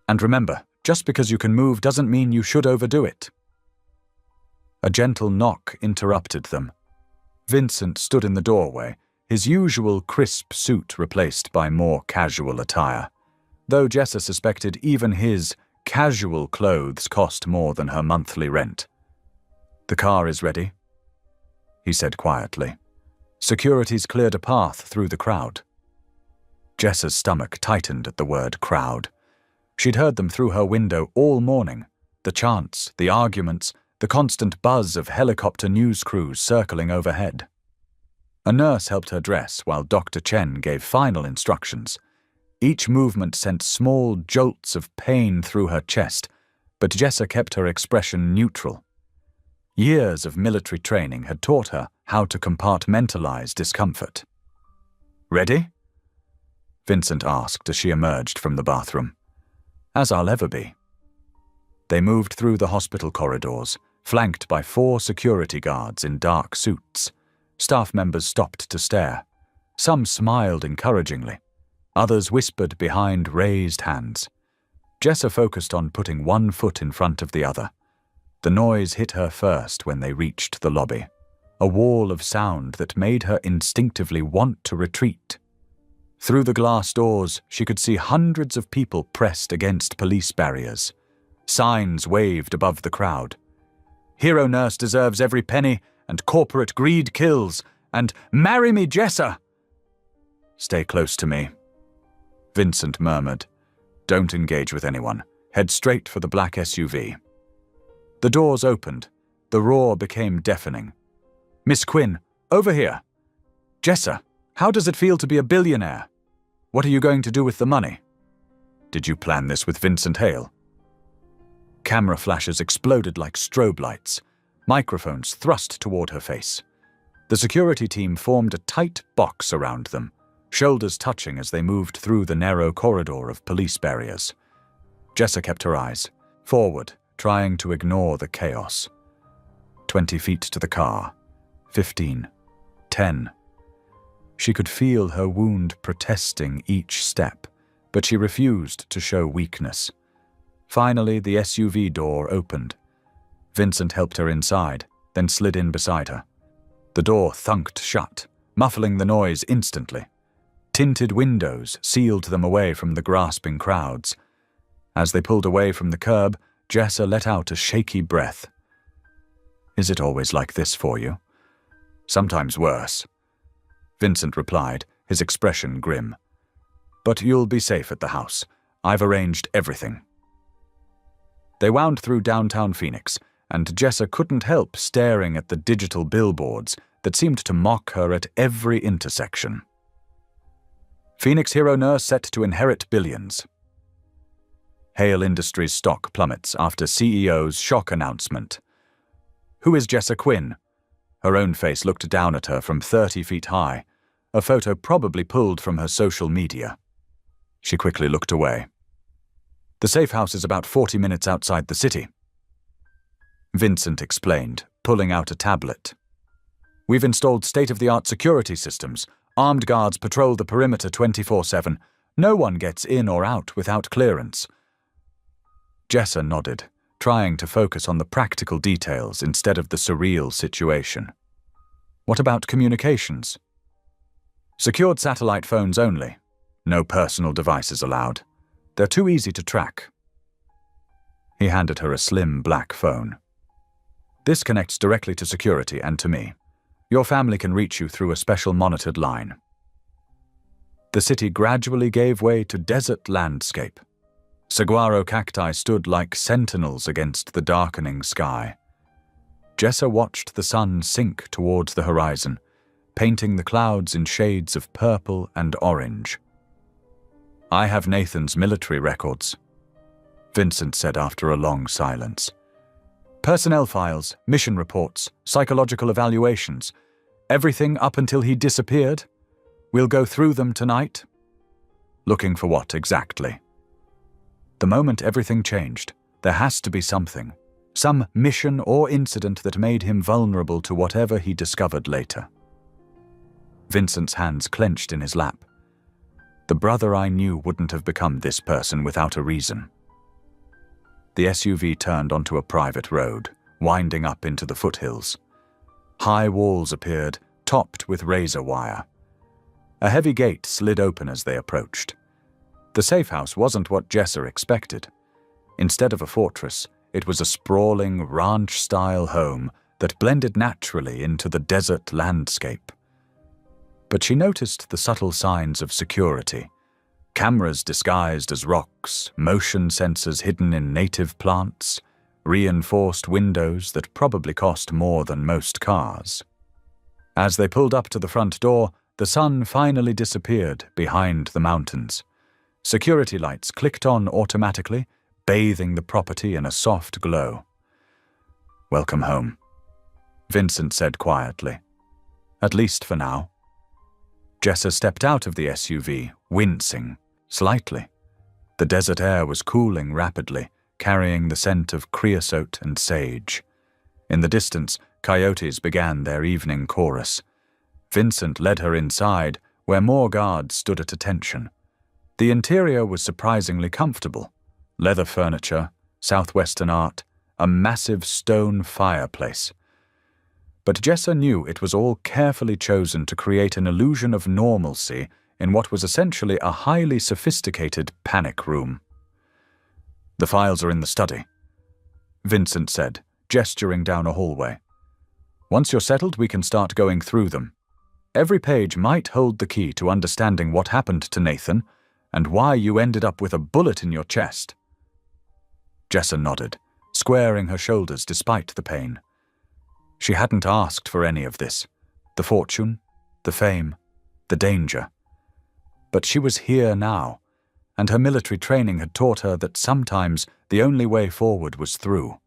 And remember, just because you can move doesn't mean you should overdo it. A gentle knock interrupted them. Vincent stood in the doorway, his usual crisp suit replaced by more casual attire, though Jessa suspected even his casual clothes cost more than her monthly rent. The car is ready, he said quietly. Security's cleared a path through the crowd. Jessa's stomach tightened at the word crowd. She'd heard them through her window all morning, the chants, the arguments, the constant buzz of helicopter news crews circling overhead. A nurse helped her dress while Dr. Chen gave final instructions. Each movement sent small jolts of pain through her chest, but Jessa kept her expression neutral. Years of military training had taught her how to compartmentalize discomfort. Ready? Vincent asked as she emerged from the bathroom. As I'll ever be. They moved through the hospital corridors, flanked by 4 security guards in dark suits. Staff members stopped to stare. Some smiled encouragingly. Others whispered behind raised hands. Jessa focused on putting one foot in front of the other. The noise hit her first when they reached the lobby, a wall of sound that made her instinctively want to retreat. Through the glass doors, she could see hundreds of people pressed against police barriers. Signs waved above the crowd. Hero nurse deserves every penny, and corporate greed kills, and marry me, Jessa! Stay close to me, Vincent murmured. Don't engage with anyone. Head straight for the black SUV. The doors opened. The roar became deafening. Miss Quinn, over here. Jessa, how does it feel to be a billionaire? What are you going to do with the money? Did you plan this with Vincent Hale? Camera flashes exploded like strobe lights. Microphones thrust toward her face. The security team formed a tight box around them, shoulders touching as they moved through the narrow corridor of police barriers. Jessa kept her eyes forward, trying to ignore the chaos. 20 feet to the car. 15. 10. She could feel her wound protesting each step, but she refused to show weakness. Finally, the SUV door opened. Vincent helped her inside, then slid in beside her. The door thunked shut, muffling the noise instantly. Tinted windows sealed them away from the grasping crowds. As they pulled away from the curb, Jessa let out a shaky breath. Is it always like this for you? Sometimes worse, Vincent replied, his expression grim. But you'll be safe at the house. I've arranged everything. They wound through downtown Phoenix, and Jessa couldn't help staring at the digital billboards that seemed to mock her at every intersection. Phoenix hero nurse set to inherit billions. Hale Industries stock plummets after CEO's shock announcement. "Who is Jessa Quinn?" Her own face looked down at her from 30 feet high, a photo probably pulled from her social media. She quickly looked away. "The safe house is about 40 minutes outside the city," Vincent explained, pulling out a tablet. "We've installed state-of-the-art security systems. Armed guards patrol the perimeter 24/7. No one gets in or out without clearance." Jessa nodded, trying to focus on the practical details instead of the surreal situation. "What about communications?" "Secured satellite phones only. No personal devices allowed. They're too easy to track." He handed her a slim black phone. "This connects directly to security and to me. Your family can reach you through a special monitored line." The city gradually gave way to desert landscape. Saguaro cacti stood like sentinels against the darkening sky. Jessa watched the sun sink towards the horizon, painting the clouds in shades of purple and orange. "I have Nathan's military records," Vincent said after a long silence. "Personnel files, mission reports, psychological evaluations, everything up until he disappeared. We'll go through them tonight." "Looking for what exactly?" The moment everything changed, there has to be something, some mission or incident that made him vulnerable to whatever he discovered later. Vincent's hands clenched in his lap. The brother I knew wouldn't have become this person without a reason. The SUV turned onto a private road, winding up into the foothills. High walls appeared, topped with razor wire. A heavy gate slid open as they approached. The safe house wasn't what Jessa expected. Instead of a fortress, it was a sprawling, ranch-style home that blended naturally into the desert landscape. But she noticed the subtle signs of security. Cameras disguised as rocks, motion sensors hidden in native plants, reinforced windows that probably cost more than most cars. As they pulled up to the front door, the sun finally disappeared behind the mountains. Security lights clicked on automatically, bathing the property in a soft glow. "Welcome home," Vincent said quietly. "At least for now." Jessa stepped out of the SUV, wincing, slightly. The desert air was cooling rapidly, carrying the scent of creosote and sage. In the distance, coyotes began their evening chorus. Vincent led her inside, where more guards stood at attention. The interior was surprisingly comfortable. Leather furniture, southwestern art, a massive stone fireplace. But Jessa knew it was all carefully chosen to create an illusion of normalcy in what was essentially a highly sophisticated panic room. "The files are in the study," Vincent said, gesturing down a hallway. "Once you're settled, we can start going through them. Every page might hold the key to understanding what happened to Nathan and why you ended up with a bullet in your chest." Jessa nodded, squaring her shoulders despite the pain. She hadn't asked for any of this, the fortune, the fame, the danger. But she was here now, and her military training had taught her that sometimes the only way forward was through.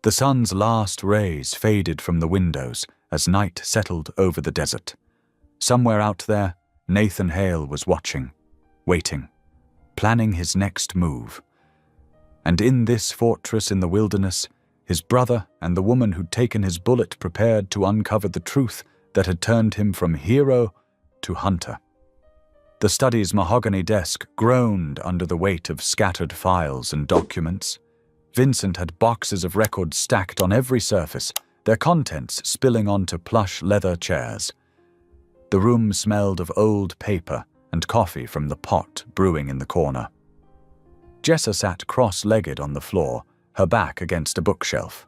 The sun's last rays faded from the windows as night settled over the desert. Somewhere out there, Nathan Hale was watching, waiting, planning his next move. And in this fortress in the wilderness, his brother and the woman who'd taken his bullet prepared to uncover the truth that had turned him from hero to hunter. The study's mahogany desk groaned under the weight of scattered files and documents. Vincent had boxes of records stacked on every surface, their contents spilling onto plush leather chairs. The room smelled of old paper and coffee from the pot brewing in the corner. Jessa sat cross-legged on the floor, her back against a bookshelf.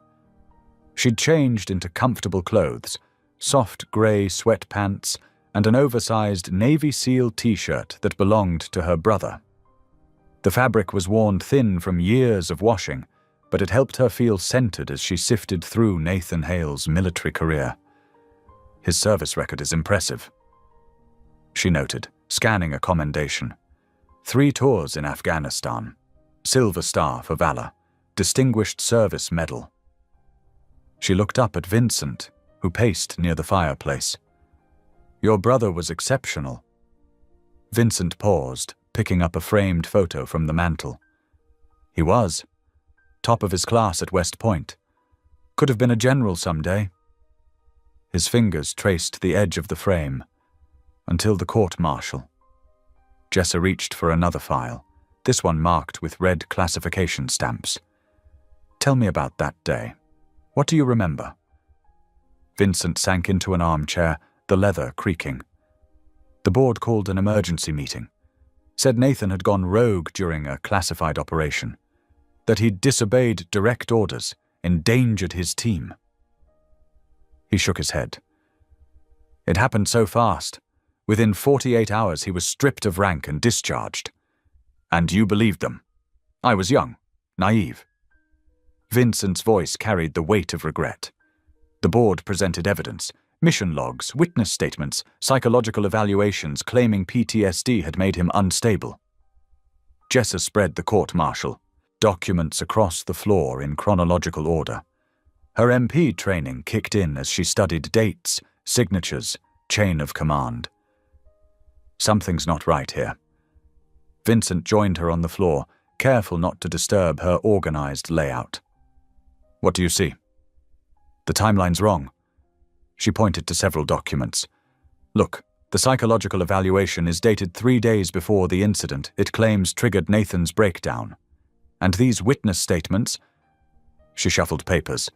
She'd changed into comfortable clothes, soft grey sweatpants, and an oversized Navy SEAL t-shirt that belonged to her brother. The fabric was worn thin from years of washing, but it helped her feel centered as she sifted through Nathan Hale's military career. "His service record is impressive," she noted, scanning a commendation. 3 tours in Afghanistan, Silver Star for Valor, Distinguished Service Medal. She looked up at Vincent, who paced near the fireplace. "Your brother was exceptional." Vincent paused, picking up a framed photo from the mantel. "He was. Top of his class at West Point. Could have been a general someday." His fingers traced the edge of the frame, until the court-martial. Jessa reached for another file, this one marked with red classification stamps. "Tell me about that day. What do you remember?" Vincent sank into an armchair, the leather creaking. The board called an emergency meeting. Said Nathan had gone rogue during a classified operation. That he'd disobeyed direct orders, endangered his team. He shook his head. "It happened so fast. Within 48 hours he was stripped of rank and discharged. And you believed them. I was young, naive." Vincent's voice carried the weight of regret. The board presented evidence, mission logs, witness statements, psychological evaluations claiming PTSD had made him unstable. Jessa spread the court-martial, documents across the floor in chronological order. Her MP training kicked in as she studied dates, signatures, chain of command. Something's not right here. Vincent joined her on the floor, careful not to disturb her organized layout. "What do you see?" "The timeline's wrong." She pointed to several documents. "Look, the psychological evaluation is dated 3 days before the incident it claims triggered Nathan's breakdown. And these witness statements..." She shuffled papers.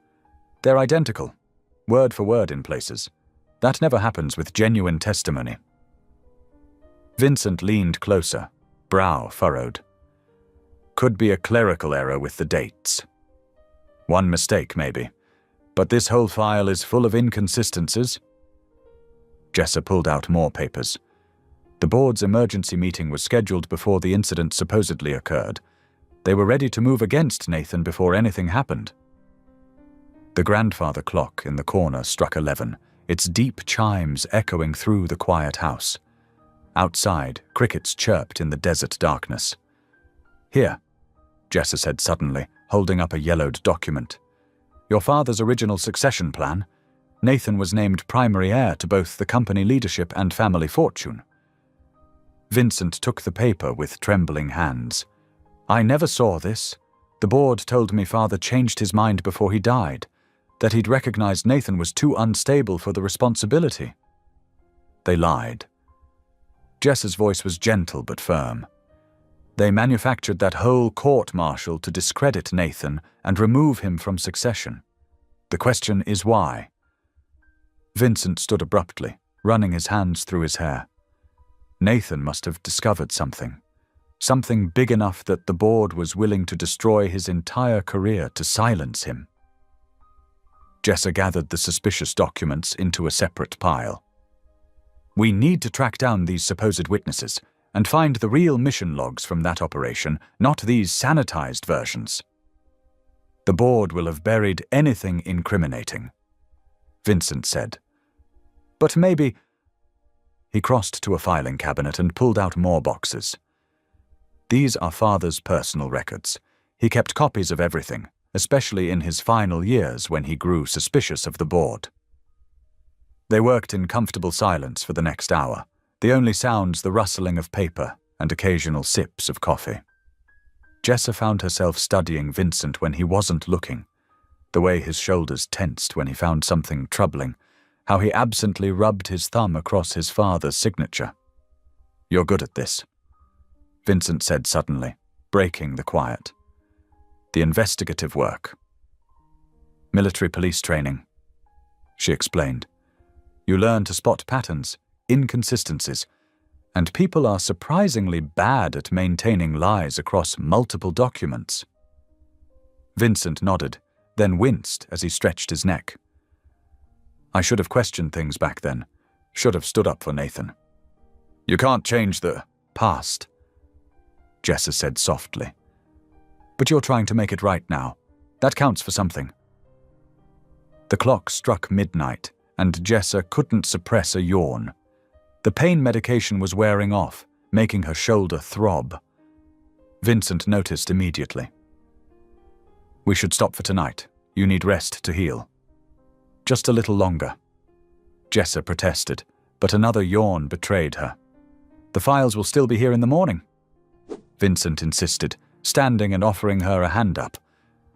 "They're identical, word for word in places. That never happens with genuine testimony." Vincent leaned closer, brow furrowed. "Could be a clerical error with the dates. One mistake, maybe. But this whole file is full of inconsistencies." Jessa pulled out more papers. The board's emergency meeting was scheduled before the incident supposedly occurred. They were ready to move against Nathan before anything happened. The grandfather clock in the corner struck 11, its deep chimes echoing through the quiet house. Outside, crickets chirped in the desert darkness. "Here," Jessa said suddenly, holding up a yellowed document. "Your father's original succession plan. Nathan was named primary heir to both the company leadership and family fortune." Vincent took the paper with trembling hands. "I never saw this. The board told me father changed his mind before he died, that he'd recognized Nathan was too unstable for the responsibility." They lied. Jessa's voice was gentle but firm. They manufactured that whole court-martial to discredit Nathan and remove him from succession. The question is why? Vincent stood abruptly, running his hands through his hair. Nathan must have discovered something. Something big enough that the board was willing to destroy his entire career to silence him. Jessa gathered the suspicious documents into a separate pile. "We need to track down these supposed witnesses and find the real mission logs from that operation, not these sanitized versions. The board will have buried anything incriminating," Vincent said. "But maybe..." He crossed to a filing cabinet and pulled out more boxes. "These are father's personal records. He kept copies of everything, especially in his final years when he grew suspicious of the board." They worked in comfortable silence for the next hour, the only sounds the rustling of paper and occasional sips of coffee. Jessa found herself studying Vincent when he wasn't looking, the way his shoulders tensed when he found something troubling, how he absently rubbed his thumb across his father's signature. "You're good at this," Vincent said suddenly, breaking the quiet. "The investigative work." "Military police training," she explained. "You learn to spot patterns, inconsistencies, and people are surprisingly bad at maintaining lies across multiple documents." Vincent nodded, then winced as he stretched his neck. "I should have questioned things back then, should have stood up for Nathan." "You can't change the past," Jessa said softly. "But you're trying to make it right now. That counts for something." The clock struck midnight, and Jessa couldn't suppress a yawn. The pain medication was wearing off, making her shoulder throb. Vincent noticed immediately. "We should stop for tonight. You need rest to heal." Just a little longer. Jessa protested, but another yawn betrayed her. The files will still be here in the morning. Vincent insisted, standing and offering her a hand up.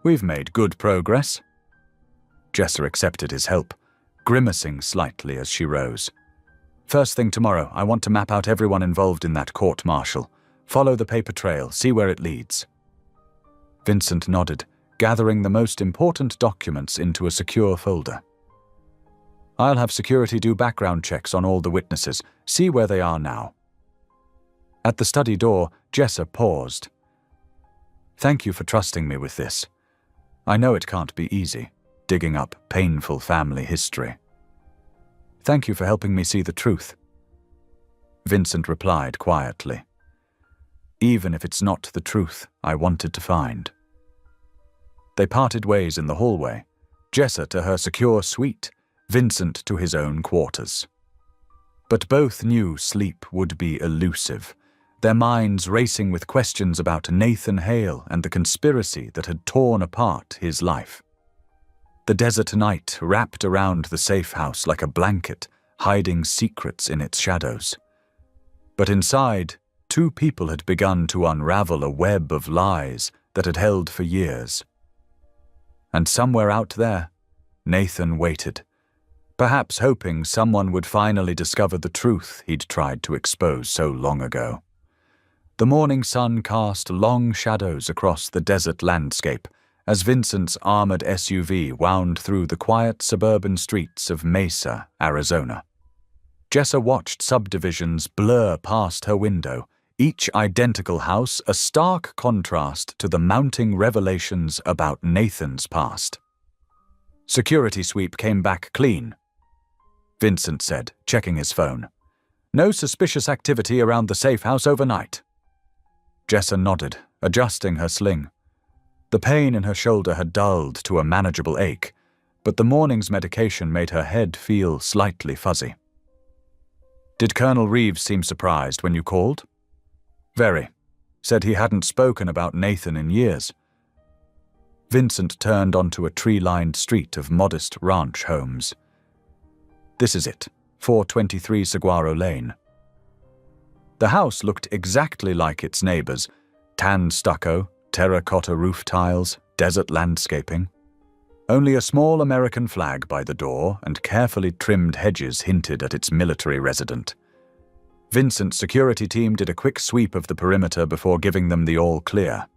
We've made good progress. Jessa accepted his help, grimacing slightly as she rose. First thing tomorrow, I want to map out everyone involved in that court-martial. Follow the paper trail, see where it leads. Vincent nodded, gathering the most important documents into a secure folder. I'll have security do background checks on all the witnesses, see where they are now. At the study door, Jessa paused. Thank you for trusting me with this. I know it can't be easy, digging up painful family history. Thank you for helping me see the truth. Vincent replied quietly. Even if it's not the truth I wanted to find. They parted ways in the hallway, Jessa to her secure suite, Vincent to his own quarters. But both knew sleep would be elusive, their minds racing with questions about Nathan Hale and the conspiracy that had torn apart his life. The desert night wrapped around the safe house like a blanket, hiding secrets in its shadows. But inside, two people had begun to unravel a web of lies that had held for years. And somewhere out there, Nathan waited, perhaps hoping someone would finally discover the truth he'd tried to expose so long ago. The morning sun cast long shadows across the desert landscape as Vincent's armored SUV wound through the quiet suburban streets of Mesa, Arizona. Jessa watched subdivisions blur past her window, each identical house a stark contrast to the mounting revelations about Nathan's past. Security sweep came back clean, Vincent said, checking his phone. No suspicious activity around the safe house overnight. Jessa nodded, adjusting her sling. The pain in her shoulder had dulled to a manageable ache, but the morning's medication made her head feel slightly fuzzy. Did Colonel Reeves seem surprised when you called? Very. Said he hadn't spoken about Nathan in years. Vincent turned onto a tree-lined street of modest ranch homes. This is it, 423 Saguaro Lane. The house looked exactly like its neighbors, tan stucco, terracotta roof tiles, desert landscaping. Only a small American flag by the door and carefully trimmed hedges hinted at its military resident. Vincent's security team did a quick sweep of the perimeter before giving them the all-clear.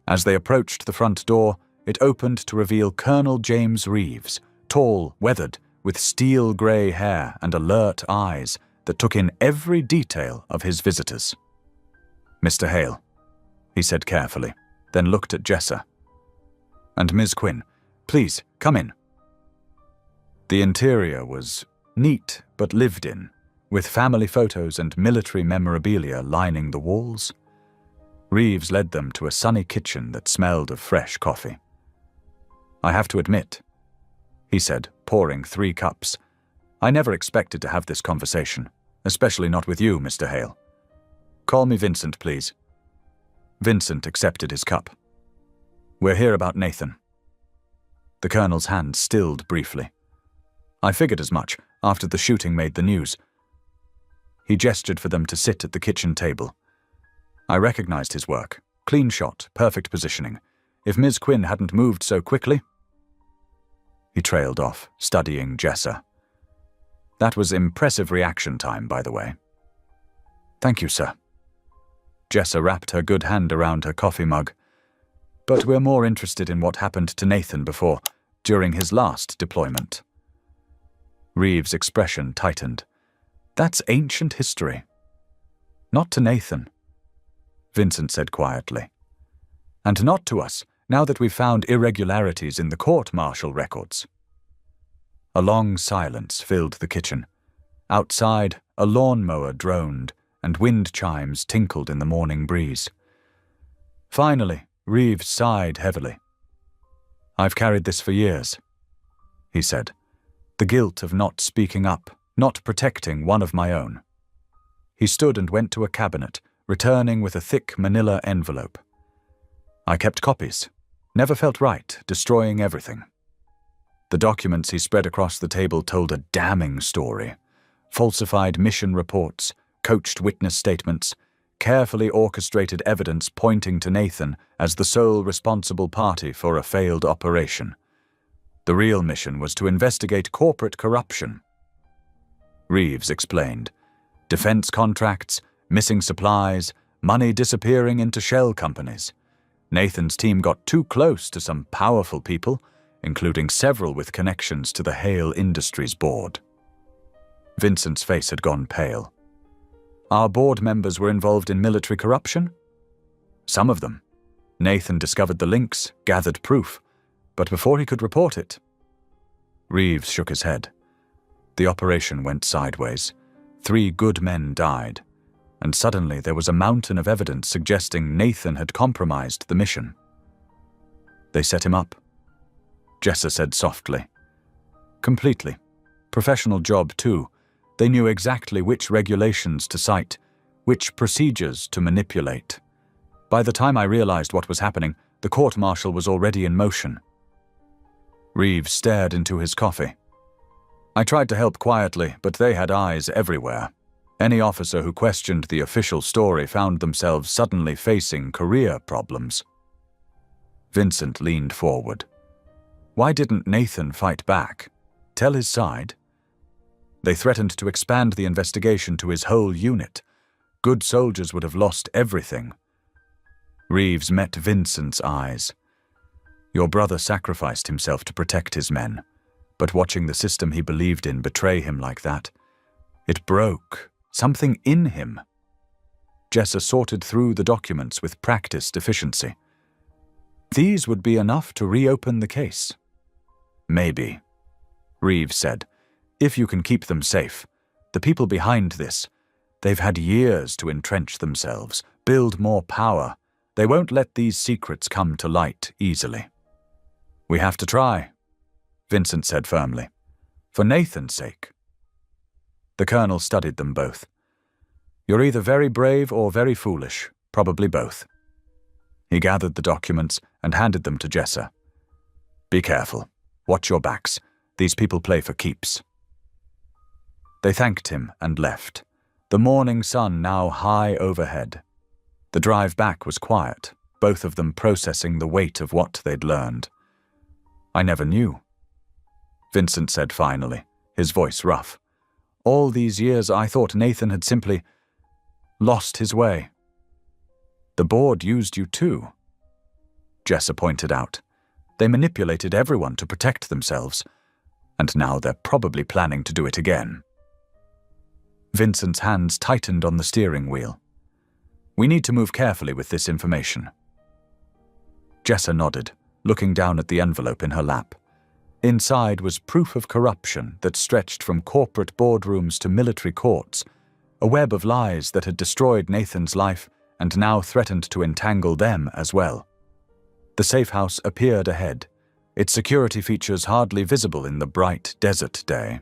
As they approached the front door, it opened to reveal Colonel James Reeves, tall, weathered, with steel-grey hair and alert eyes that took in every detail of his visitors. Mr. Hale, he said carefully, then looked at Jessa. And Ms. Quinn, please, come in. The interior was neat but lived in, with family photos and military memorabilia lining the walls. Reeves led them to a sunny kitchen that smelled of fresh coffee. I have to admit, he said, pouring 3 cups, I never expected to have this conversation, especially not with you, Mr. Hale. Call me Vincent, please. Vincent accepted his cup. We're here about Nathan. The colonel's hand stilled briefly. I figured as much after the shooting made the news. He gestured for them to sit at the kitchen table. I recognized his work. Clean shot, perfect positioning. If Ms. Quinn hadn't moved so quickly... He trailed off, studying Jessa. That was impressive reaction time, by the way. Thank you, sir. Jessa wrapped her good hand around her coffee mug. But we're more interested in what happened to Nathan during his last deployment. Reeves' expression tightened. That's ancient history. Not to Nathan, Vincent said quietly. And not to us, now that we've found irregularities in the court-martial records. A long silence filled the kitchen. Outside, a lawnmower droned, and wind chimes tinkled in the morning breeze. Finally, Reeves sighed heavily. I've carried this for years, he said. The guilt of not speaking up, not protecting one of my own. He stood and went to a cabinet, returning with a thick manila envelope. I kept copies. Never felt right, destroying everything. The documents he spread across the table told a damning story. Falsified mission reports, coached witness statements, carefully orchestrated evidence pointing to Nathan as the sole responsible party for a failed operation. The real mission was to investigate corporate corruption. Reeves explained. Defense contracts, missing supplies, money disappearing into shell companies. Nathan's team got too close to some powerful people, including several with connections to the Hale Industries board. Vincent's face had gone pale. Our board members were involved in military corruption? Some of them. Nathan discovered the links, gathered proof, but before he could report it. Reeves shook his head. The operation went sideways. 3 good men died, and suddenly there was a mountain of evidence suggesting Nathan had compromised the mission. They set him up. Jessa said softly. Completely. Professional job, too. They knew exactly which regulations to cite, which procedures to manipulate. By the time I realized what was happening, the court-martial was already in motion. Reeves stared into his coffee. I tried to help quietly, but they had eyes everywhere. Any officer who questioned the official story found themselves suddenly facing career problems. Vincent leaned forward. Why didn't Nathan fight back? Tell his side? They threatened to expand the investigation to his whole unit. Good soldiers would have lost everything. Reeves met Vincent's eyes. Your brother sacrificed himself to protect his men, but watching the system he believed in betray him like that, it broke something in him. Jessa sorted through the documents with practiced efficiency. These would be enough to reopen the case. Maybe, Reeves said. If you can keep them safe. The people behind this, they've had years to entrench themselves, build more power. They won't let these secrets come to light easily. We have to try, Vincent said firmly. For Nathan's sake. The colonel studied them both. You're either very brave or very foolish, probably both. He gathered the documents and handed them to Jessa. Be careful. Watch your backs. These people play for keeps. They thanked him and left, the morning sun now high overhead. The drive back was quiet, both of them processing the weight of what they'd learned. I never knew, Vincent said finally, his voice rough. All these years I thought Nathan had simply lost his way. The board used you too, Jessa pointed out. They manipulated everyone to protect themselves, and now they're probably planning to do it again. Vincent's hands tightened on the steering wheel. We need to move carefully with this information. Jessa nodded, looking down at the envelope in her lap. Inside was proof of corruption that stretched from corporate boardrooms to military courts, a web of lies that had destroyed Nathan's life and now threatened to entangle them as well. The safe house appeared ahead, its security features hardly visible in the bright desert day.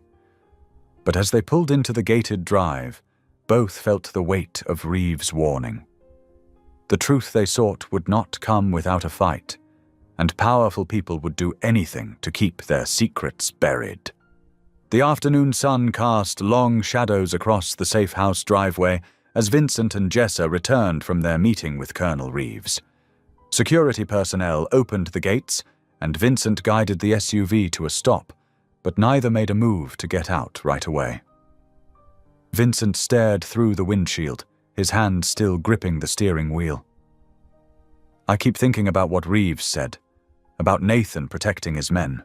But as they pulled into the gated drive, both felt the weight of Reeves' warning. The truth they sought would not come without a fight, and powerful people would do anything to keep their secrets buried. The afternoon sun cast long shadows across the safe house driveway as Vincent and Jessa returned from their meeting with Colonel Reeves. Security personnel opened the gates, and Vincent guided the SUV to a stop, but neither made a move to get out right away. Vincent stared through the windshield, his hand still gripping the steering wheel. I keep thinking about what Reeves said, about Nathan protecting his men.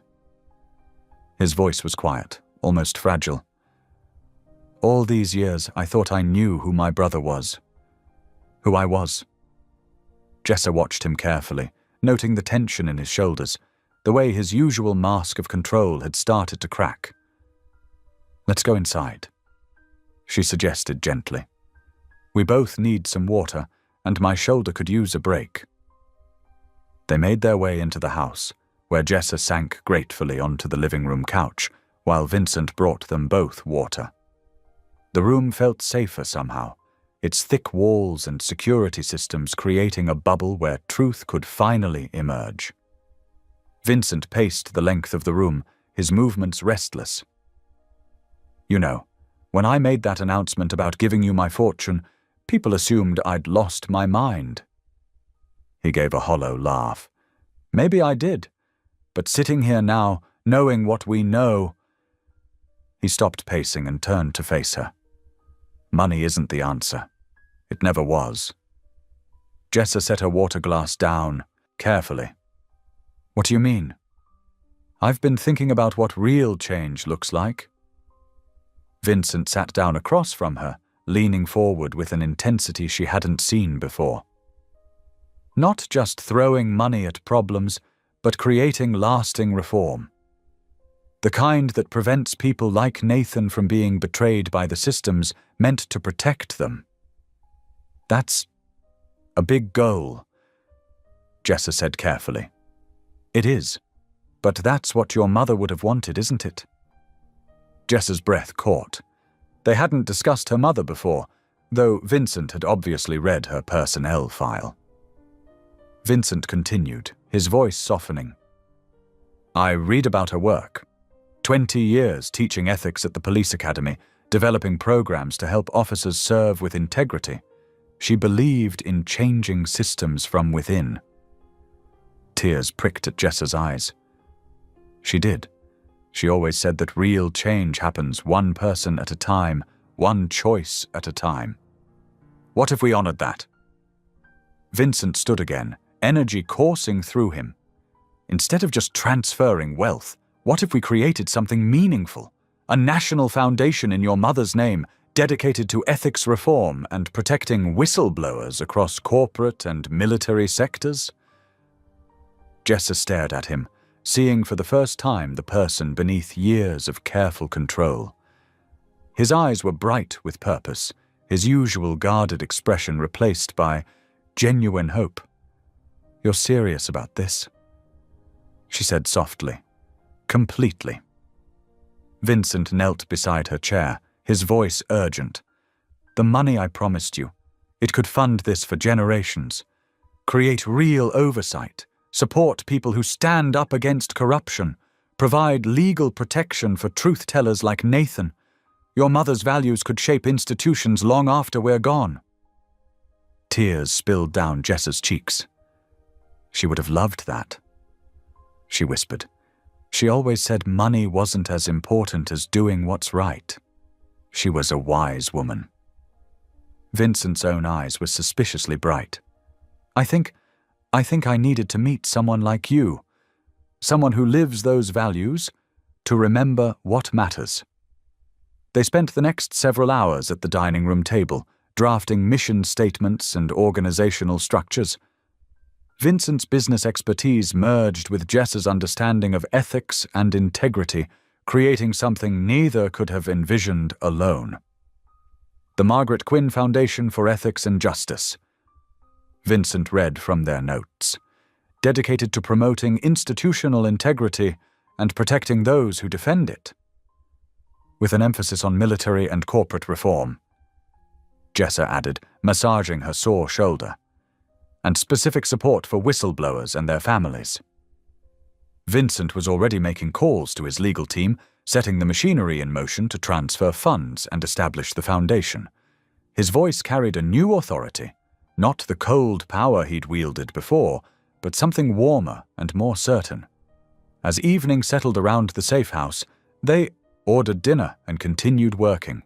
His voice was quiet, almost fragile. All these years I thought I knew who my brother was, who I was. Jessa watched him carefully, noting the tension in his shoulders, the way his usual mask of control had started to crack. Let's go inside, she suggested gently. We both need some water, and my shoulder could use a break. They made their way into the house, where Jessa sank gratefully onto the living room couch, while Vincent brought them both water. The room felt safer somehow, its thick walls and security systems creating a bubble where truth could finally emerge. Vincent paced the length of the room, his movements restless. "You know, when I made that announcement about giving you my fortune, people assumed I'd lost my mind." He gave a hollow laugh. "Maybe I did, but sitting here now, knowing what we know—" He stopped pacing and turned to face her. "Money isn't the answer. It never was." Jessa set her water glass down, carefully. "What do you mean?" "I've been thinking about what real change looks like." Vincent sat down across from her, leaning forward with an intensity she hadn't seen before. "Not just throwing money at problems, but creating lasting reform. The kind that prevents people like Nathan from being betrayed by the systems meant to protect them. That's a big goal," Jessa said carefully. "It is, but that's what your mother would have wanted, isn't it?" Jessa's breath caught. They hadn't discussed her mother before, though Vincent had obviously read her personnel file. Vincent continued, his voice softening. "I read about her work. 20 years teaching ethics at the police academy, developing programs to help officers serve with integrity. She believed in changing systems from within." Tears pricked at Jessa's eyes. "She did. She always said that real change happens one person at a time, one choice at a time." "What if we honored that?" Vincent stood again, energy coursing through him. "Instead of just transferring wealth, what if we created something meaningful? A national foundation in your mother's name, dedicated to ethics reform and protecting whistleblowers across corporate and military sectors?" Jessa stared at him, seeing for the first time the person beneath years of careful control. His eyes were bright with purpose, his usual guarded expression replaced by genuine hope. "You're serious about this?" she said softly. "Completely." Vincent knelt beside her chair, his voice urgent. "The money I promised you, it could fund this for generations. Create real oversight, support people who stand up against corruption, provide legal protection for truth-tellers like Nathan. Your mother's values could shape institutions long after we're gone." Tears spilled down Jessa's cheeks. "She would have loved that," she whispered. "She always said money wasn't as important as doing what's right. She was a wise woman." Vincent's own eyes were suspiciously bright. I think I needed to meet someone like you, someone who lives those values, to remember what matters." They spent the next several hours at the dining room table, drafting mission statements and organizational structures. Vincent's business expertise merged with Jessa's understanding of ethics and integrity, creating something neither could have envisioned alone. "The Margaret Quinn Foundation for Ethics and Justice," Vincent read from their notes, "dedicated to promoting institutional integrity and protecting those who defend it, with an emphasis on military and corporate reform," Jessa added, massaging her sore shoulder, "and specific support for whistleblowers and their families." Vincent was already making calls to his legal team, setting the machinery in motion to transfer funds and establish the foundation. His voice carried a new authority, not the cold power he'd wielded before, but something warmer and more certain. As evening settled around the safe house, they ordered dinner and continued working.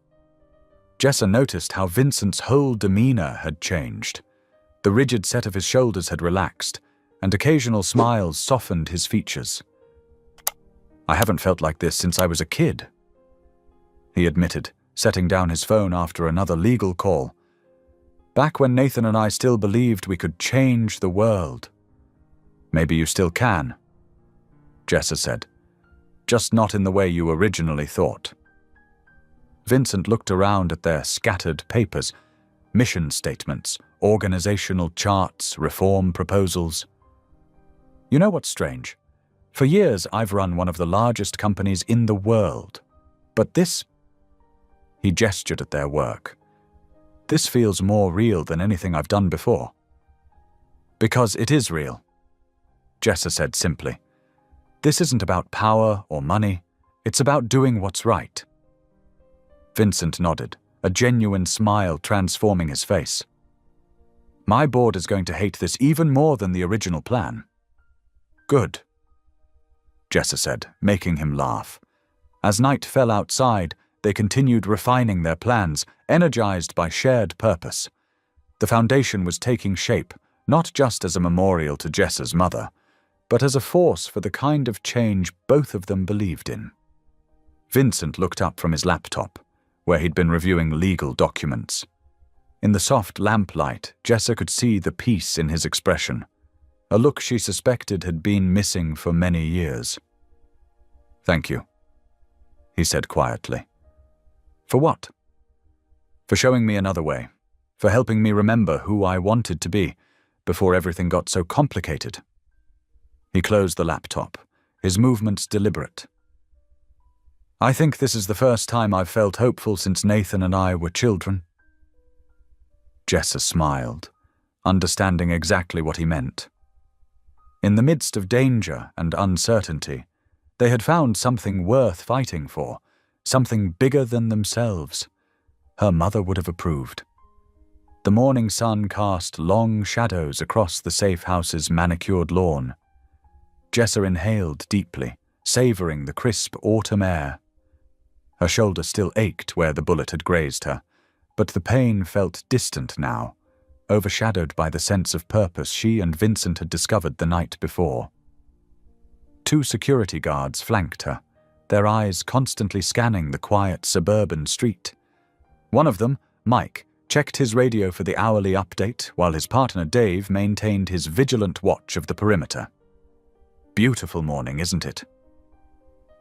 Jessa noticed how Vincent's whole demeanor had changed. The rigid set of his shoulders had relaxed, and occasional smiles softened his features. "I haven't felt like this since I was a kid," he admitted, setting down his phone after another legal call. "Back when Nathan and I still believed we could change the world." "Maybe you still can," Jessa said. "Just not in the way you originally thought." Vincent looked around at their scattered papers, mission statements, organizational charts, reform proposals. "You know what's strange? For years I've run one of the largest companies in the world. But this—" he gestured at their work. "This feels more real than anything I've done before." "Because it is real," Jessa said simply. This isn't about power or money. It's about doing what's right. Vincent nodded, a genuine smile transforming his face. My board is going to hate this even more than the original plan. Good, Jessa said, making him laugh. As night fell outside, they continued refining their plans, energized by shared purpose. The foundation was taking shape, not just as a memorial to Jessa's mother, but as a force for the kind of change both of them believed in. Vincent looked up from his laptop, where he'd been reviewing legal documents. In the soft lamplight, Jessa could see the peace in his expression, a look she suspected had been missing for many years. Thank you, he said quietly. For what? For showing me another way, for helping me remember who I wanted to be before everything got so complicated. He closed the laptop, his movements deliberate. I think this is the first time I've felt hopeful since Nathan and I were children. Jessa smiled, understanding exactly what he meant. In the midst of danger and uncertainty, they had found something worth fighting for, something bigger than themselves. Her mother would have approved. The morning sun cast long shadows across the safe house's manicured lawn. Jessa inhaled deeply, savoring the crisp autumn air. Her shoulder still ached where the bullet had grazed her, but the pain felt distant now, overshadowed by the sense of purpose she and Vincent had discovered the night before. 2 security guards flanked her, their eyes constantly scanning the quiet suburban street. One of them, Mike, checked his radio for the hourly update, while his partner Dave maintained his vigilant watch of the perimeter. Beautiful morning, isn't it?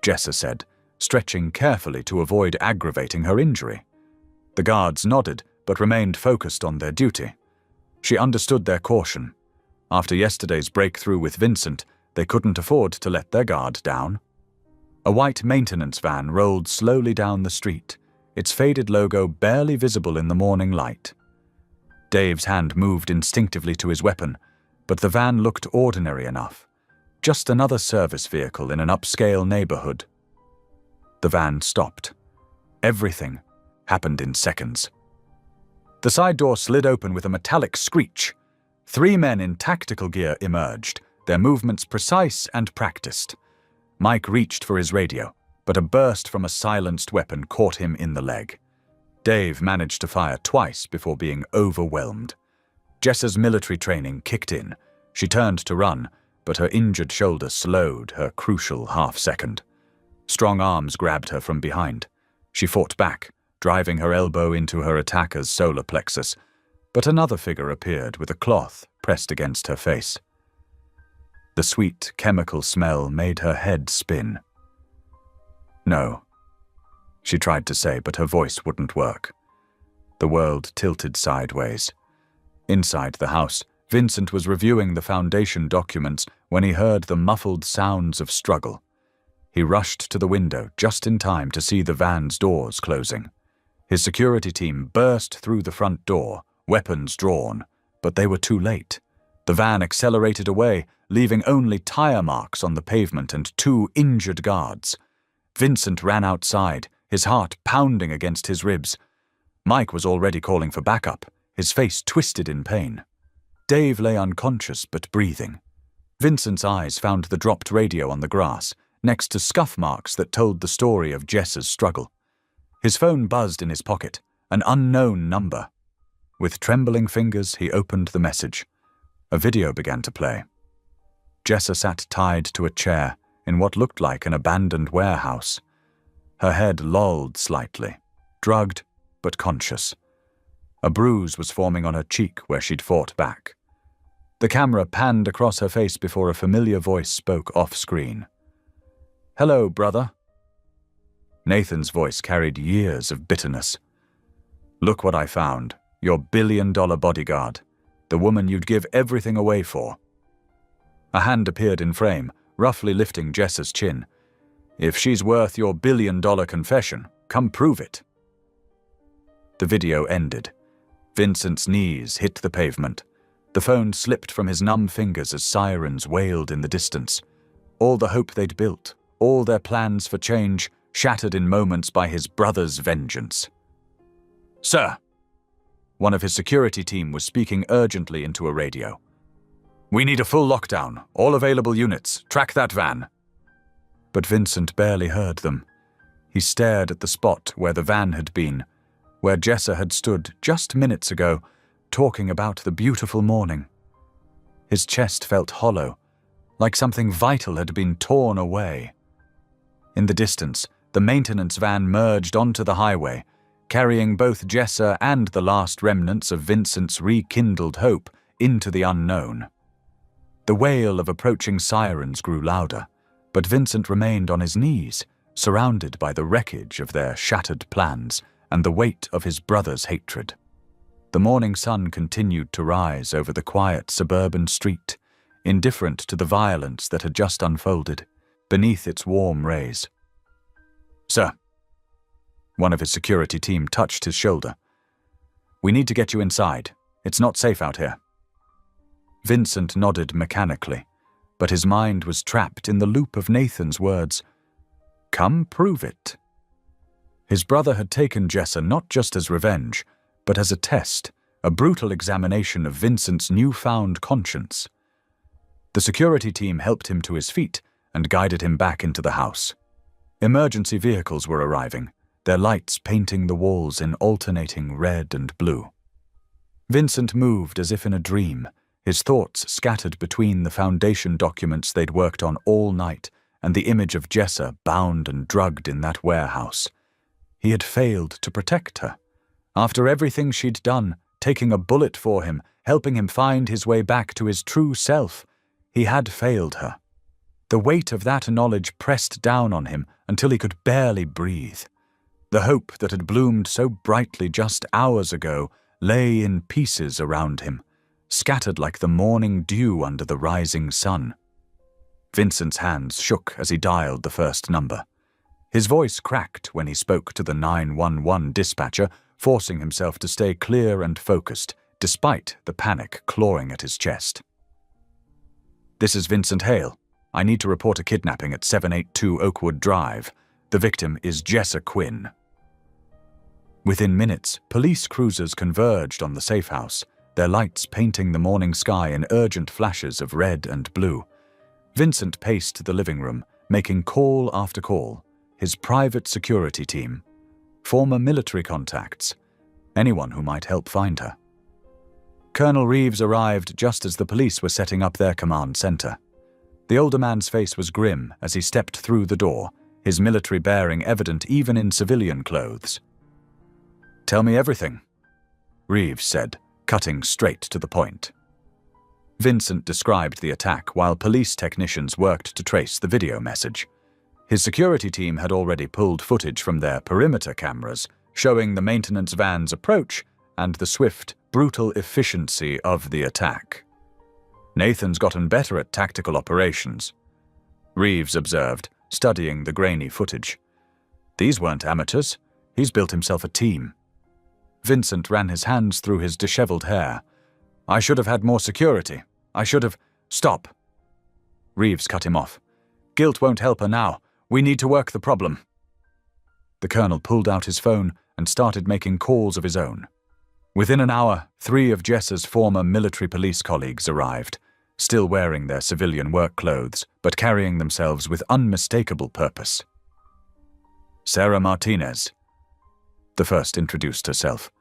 Jessa said, stretching carefully to avoid aggravating her injury. The guards nodded, but remained focused on their duty. She understood their caution. After yesterday's breakthrough with Vincent, they couldn't afford to let their guard down. A white maintenance van rolled slowly down the street, its faded logo barely visible in the morning light. Dave's hand moved instinctively to his weapon, but the van looked ordinary enough. Just another service vehicle in an upscale neighborhood. The van stopped. Everything happened in seconds. The side door slid open with a metallic screech. 3 men in tactical gear emerged, their movements precise and practiced. Mike reached for his radio, but a burst from a silenced weapon caught him in the leg. Dave managed to fire twice before being overwhelmed. Jessa's military training kicked in. She turned to run, but her injured shoulder slowed her crucial half-second. Strong arms grabbed her from behind. She fought back, driving her elbow into her attacker's solar plexus, but another figure appeared with a cloth pressed against her face. The sweet chemical smell made her head spin. No, she tried to say, but her voice wouldn't work. The world tilted sideways. Inside the house, Vincent was reviewing the foundation documents when he heard the muffled sounds of struggle. He rushed to the window just in time to see the van's doors closing. His security team burst through the front door, weapons drawn, but they were too late. The van accelerated away, leaving only tire marks on the pavement and 2 injured guards. Vincent ran outside, his heart pounding against his ribs. Mike was already calling for backup, his face twisted in pain. Dave lay unconscious but breathing. Vincent's eyes found the dropped radio on the grass, next to scuff marks that told the story of Jessa's struggle. His phone buzzed in his pocket, an unknown number. With trembling fingers, he opened the message. A video began to play. Jessa sat tied to a chair in what looked like an abandoned warehouse. Her head lolled slightly, drugged but conscious. A bruise was forming on her cheek where she'd fought back. The camera panned across her face before a familiar voice spoke off-screen. "Hello, brother." Nathan's voice carried years of bitterness. "Look what I found. Your billion-dollar bodyguard. The woman you'd give everything away for." A hand appeared in frame, roughly lifting Jessa's chin. "If she's worth your billion-dollar confession, come prove it." The video ended. Vincent's knees hit the pavement. The phone slipped from his numb fingers as sirens wailed in the distance. All the hope they'd built, all their plans for change, shattered in moments by his brother's vengeance. "Sir," one of his security team was speaking urgently into a radio. "We need a full lockdown. All available units. Track that van." But Vincent barely heard them. He stared at the spot where the van had been, where Jessa had stood just minutes ago, talking about the beautiful morning. His chest felt hollow, like something vital had been torn away. In the distance, the maintenance van merged onto the highway, carrying both Jessa and the last remnants of Vincent's rekindled hope into the unknown. The wail of approaching sirens grew louder, but Vincent remained on his knees, surrounded by the wreckage of their shattered plans and the weight of his brother's hatred. The morning sun continued to rise over the quiet suburban street, indifferent to the violence that had just unfolded, beneath its warm rays. "Sir," one of his security team touched his shoulder. "We need to get you inside. It's not safe out here." Vincent nodded mechanically, but his mind was trapped in the loop of Nathan's words. Come prove it. His brother had taken Jessa not just as revenge, but as a test, a brutal examination of Vincent's newfound conscience. The security team helped him to his feet and guided him back into the house. Emergency vehicles were arriving, their lights painting the walls in alternating red and blue. Vincent moved as if in a dream, his thoughts scattered between the foundation documents they'd worked on all night and the image of Jessa bound and drugged in that warehouse. He had failed to protect her. After everything she'd done, taking a bullet for him, helping him find his way back to his true self, he had failed her. The weight of that knowledge pressed down on him until he could barely breathe. The hope that had bloomed so brightly just hours ago lay in pieces around him, scattered like the morning dew under the rising sun. Vincent's hands shook as he dialed the first number. His voice cracked when he spoke to the 911 dispatcher, forcing himself to stay clear and focused, despite the panic clawing at his chest. "This is Vincent Hale. I need to report a kidnapping at 782 Oakwood Drive. The victim is Jessa Quinn." Within minutes, police cruisers converged on the safe house, their lights painting the morning sky in urgent flashes of red and blue. Vincent paced the living room, making call after call, his private security team, former military contacts, anyone who might help find her. Colonel Reeves arrived just as the police were setting up their command center. The older man's face was grim as he stepped through the door, his military bearing evident even in civilian clothes. "Tell me everything," Reeves said, cutting straight to the point. Vincent described the attack while police technicians worked to trace the video message. His security team had already pulled footage from their perimeter cameras, showing the maintenance van's approach and the swift, brutal efficiency of the attack. "Nathan's gotten better at tactical operations," Reeves observed, studying the grainy footage. "These weren't amateurs. He's built himself a team." Vincent ran his hands through his disheveled hair. "I should have had more security. I should have—" "Stop." Reeves cut him off. "Guilt won't help her now. We need to work the problem." The colonel pulled out his phone and started making calls of his own. Within an hour, 3 of Jessa's former military police colleagues arrived, still wearing their civilian work clothes, but carrying themselves with unmistakable purpose. "Sarah Martinez," the first introduced herself,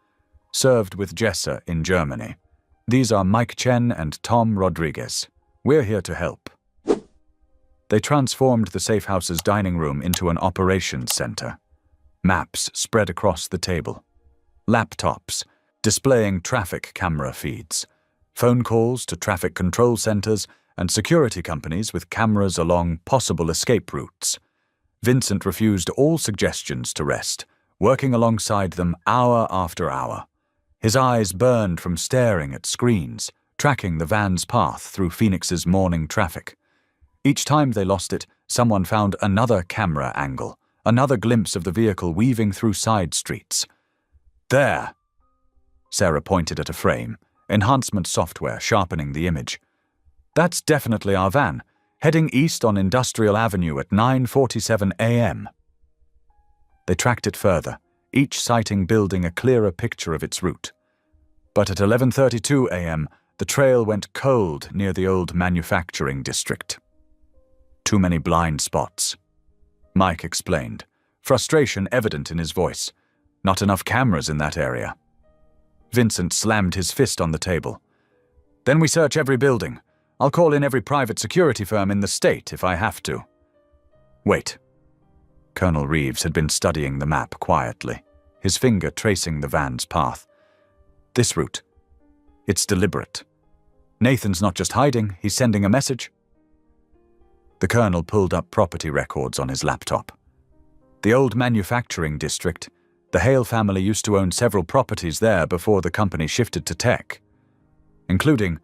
"served with Jessa in Germany. These are Mike Chen and Tom Rodriguez. We're here to help." They transformed the safe house's dining room into an operations center. Maps spread across the table. Laptops, displaying traffic camera feeds. Phone calls to traffic control centers and security companies with cameras along possible escape routes. Vincent refused all suggestions to rest, working alongside them hour after hour. His eyes burned from staring at screens, tracking the van's path through Phoenix's morning traffic. Each time they lost it, someone found another camera angle, another glimpse of the vehicle weaving through side streets. "There!" Sarah pointed at a frame, enhancement software sharpening the image. "That's definitely our van. heading east on Industrial Avenue at 9:47 a.m. They tracked it further, each sighting building a clearer picture of its route. But at 11:32 a.m., the trail went cold near the old manufacturing district. Too many blind spots, Mike explained, frustration evident in his voice. Not enough cameras in that area. Vincent slammed his fist on the table. Then we search every building. I'll call in every private security firm in the state if I have to. Wait. Colonel Reeves had been studying the map quietly, his finger tracing the van's path. This route. It's deliberate. Nathan's not just hiding, he's sending a message. The colonel pulled up property records on his laptop. The old manufacturing district, the Hale family used to own several properties there before the company shifted to tech, including...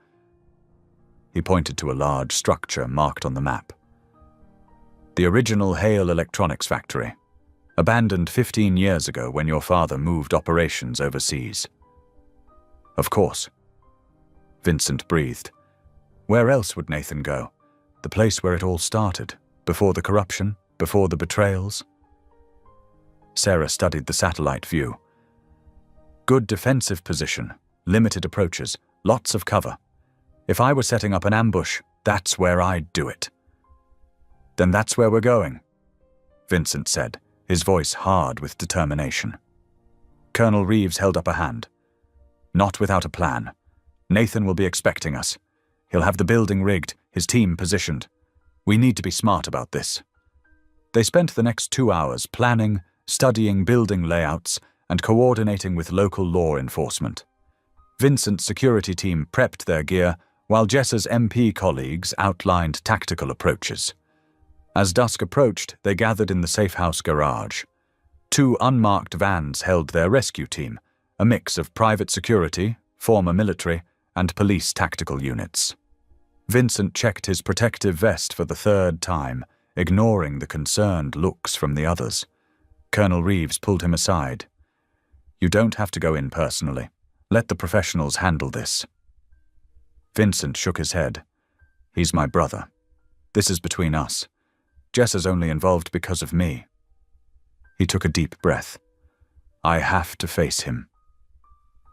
He pointed to a large structure marked on the map. The original Hale Electronics factory, abandoned 15 years ago when your father moved operations overseas. Of course. Vincent breathed. Where else would Nathan go? The place where it all started, before the corruption, before the betrayals. Sarah studied the satellite view. Good defensive position, limited approaches, lots of cover. If I were setting up an ambush, that's where I'd do it. Then that's where we're going, Vincent said, his voice hard with determination. Colonel Reeves held up a hand. Not without a plan. Nathan will be expecting us. He'll have the building rigged, his team positioned. We need to be smart about this. They spent the next 2 hours planning, studying building layouts, and coordinating with local law enforcement. Vincent's security team prepped their gear, while Jessa's MP colleagues outlined tactical approaches. As dusk approached, they gathered in the safe house garage. 2 unmarked vans held their rescue team, a mix of private security, former military, and police tactical units. Vincent checked his protective vest for the 3rd time, ignoring the concerned looks from the others. Colonel Reeves pulled him aside. You don't have to go in personally. Let the professionals handle this. Vincent shook his head. He's my brother. This is between us. Jessa's only involved because of me. He took a deep breath. I have to face him.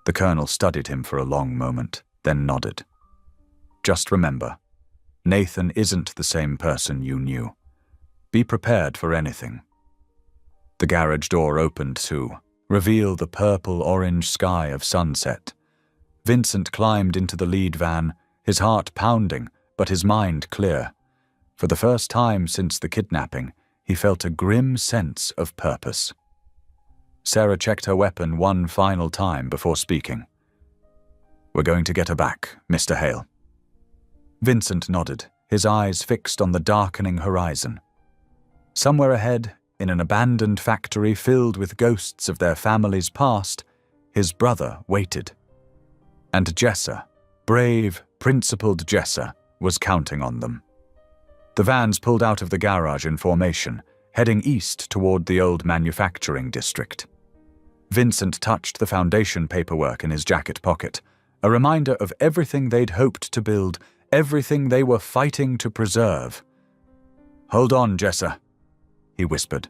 The colonel studied him for a long moment, then nodded. Just remember, Nathan isn't the same person you knew. Be prepared for anything. The garage door opened to reveal the purple-orange sky of sunset. Vincent climbed into the lead van, his heart pounding, but his mind clear. For the first time since the kidnapping, he felt a grim sense of purpose. Sarah checked her weapon one final time before speaking. We're going to get her back, Mr. Hale. Vincent nodded, his eyes fixed on the darkening horizon. Somewhere ahead, in an abandoned factory filled with ghosts of their family's past, his brother waited. And Jessa, brave, principled Jessa, was counting on them. The vans pulled out of the garage in formation, heading east toward the old manufacturing district. Vincent touched the foundation paperwork in his jacket pocket, a reminder of everything they'd hoped to build, everything they were fighting to preserve. Hold on, Jessa, he whispered.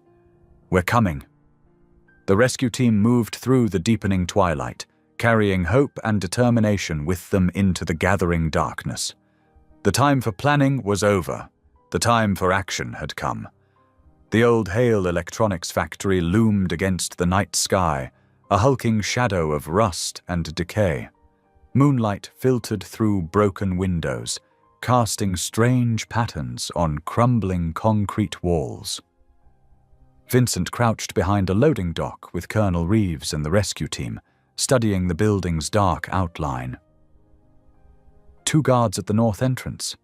We're coming. The rescue team moved through the deepening twilight, carrying hope and determination with them into the gathering darkness. The time for planning was over. The time for action had come. The old Hale Electronics factory loomed against the night sky, a hulking shadow of rust and decay. Moonlight filtered through broken windows, casting strange patterns on crumbling concrete walls. Vincent crouched behind a loading dock with Colonel Reeves and the rescue team, studying the building's dark outline. 2 guards at the north entrance.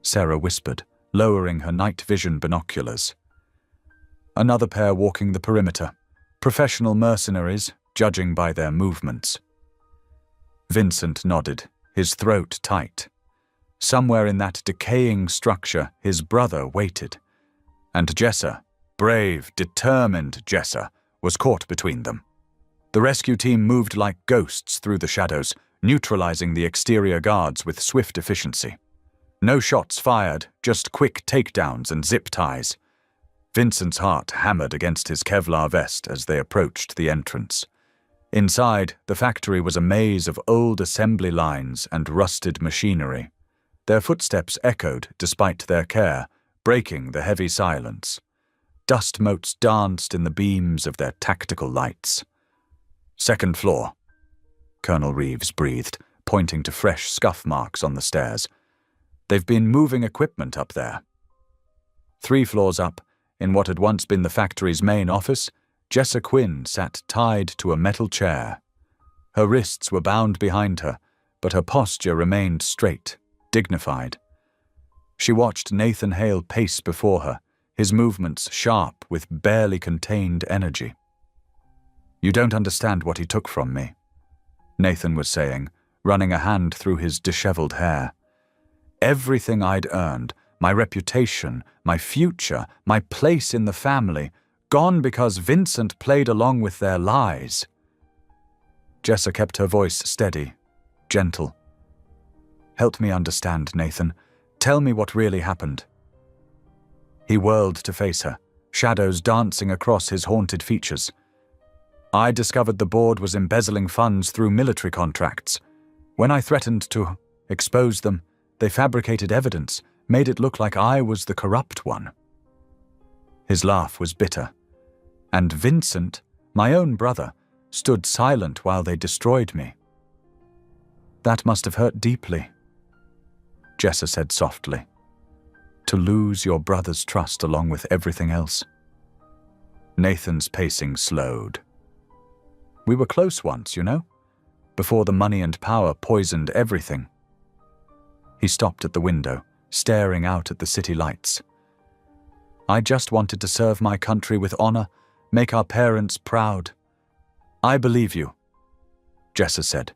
Sarah whispered, lowering her night vision binoculars. Another pair walking the perimeter, professional mercenaries, judging by their movements. Vincent nodded, his throat tight. Somewhere in that decaying structure, his brother waited. And Jessa, brave, determined Jessa, was caught between them. The rescue team moved like ghosts through the shadows, neutralizing the exterior guards with swift efficiency. No shots fired, just quick takedowns and zip ties. Vincent's heart hammered against his Kevlar vest as they approached the entrance. Inside, the factory was a maze of old assembly lines and rusted machinery. Their footsteps echoed despite their care, breaking the heavy silence. Dust motes danced in the beams of their tactical lights. "Second floor," Colonel Reeves breathed, pointing to fresh scuff marks on the stairs. "They've been moving equipment up there." 3 floors up, in what had once been the factory's main office, Jessa Quinn sat tied to a metal chair. Her wrists were bound behind her, but her posture remained straight, dignified. She watched Nathan Hale pace before her, his movements sharp with barely contained energy. "You don't understand what he took from me," Nathan was saying, running a hand through his disheveled hair. "Everything I'd earned, my reputation, my future, my place in the family, gone because Vincent played along with their lies." Jessa kept her voice steady, gentle. "Help me understand, Nathan. Tell me what really happened." He whirled to face her, shadows dancing across his haunted features. "I discovered the board was embezzling funds through military contracts. When I threatened to expose them, they fabricated evidence, made it look like I was the corrupt one." His laugh was bitter. "And Vincent, my own brother, stood silent while they destroyed me." "That must have hurt deeply," Jessa said softly. "To lose your brother's trust along with everything else." Nathan's pacing slowed. "We were close once, you know, before the money and power poisoned everything." He stopped at the window, staring out at the city lights. "I just wanted to serve my country with honor, make our parents proud." "I believe you," Jessa said,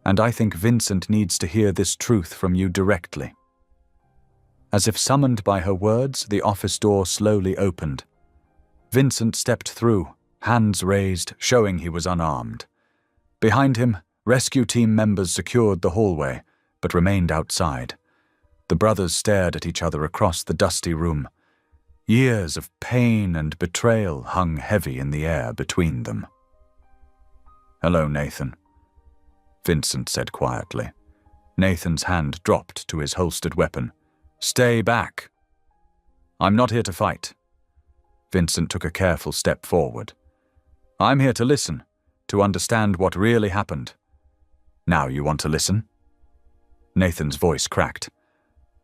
"and I think Vincent needs to hear this truth from you directly." As if summoned by her words, the office door slowly opened. Vincent stepped through, hands raised, showing he was unarmed. Behind him, rescue team members secured the hallway, but remained outside. The brothers stared at each other across the dusty room. Years of pain and betrayal hung heavy in the air between them. "Hello, Nathan," Vincent said quietly. Nathan's hand dropped to his holstered weapon. "Stay back." "I'm not here to fight." Vincent took a careful step forward. "I'm here to listen, to understand what really happened." "Now you want to listen?" Nathan's voice cracked.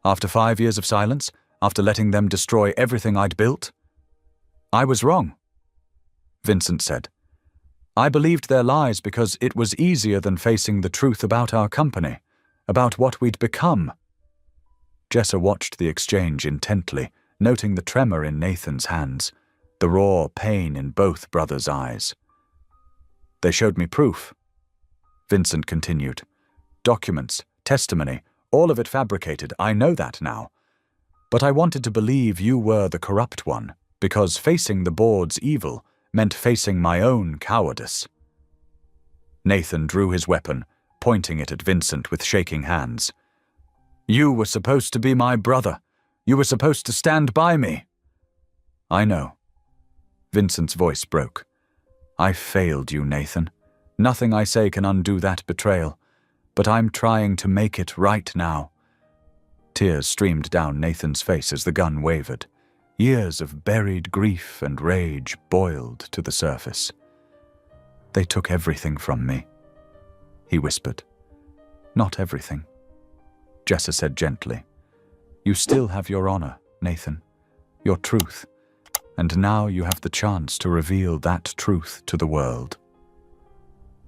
"After 5 years of silence, after letting them destroy everything I'd built?" "I was wrong," Vincent said. "I believed their lies because it was easier than facing the truth about our company, about what we'd become." Jessa watched the exchange intently, noting the tremor in Nathan's hands, the raw pain in both brothers' eyes. "They showed me proof," Vincent continued. "Documents, testimony, all of it fabricated, I know that now. But I wanted to believe you were the corrupt one, because facing the board's evil meant facing my own cowardice." Nathan drew his weapon, pointing it at Vincent with shaking hands. "You were supposed to be my brother. You were supposed to stand by me." "I know." Vincent's voice broke. "I failed you, Nathan. Nothing I say can undo that betrayal, but I'm trying to make it right now." Tears streamed down Nathan's face as the gun wavered. Years of buried grief and rage boiled to the surface. "They took everything from me," he whispered. "Not everything," Jessa said gently. "You still have your honor, Nathan, your truth, and now you have the chance to reveal that truth to the world."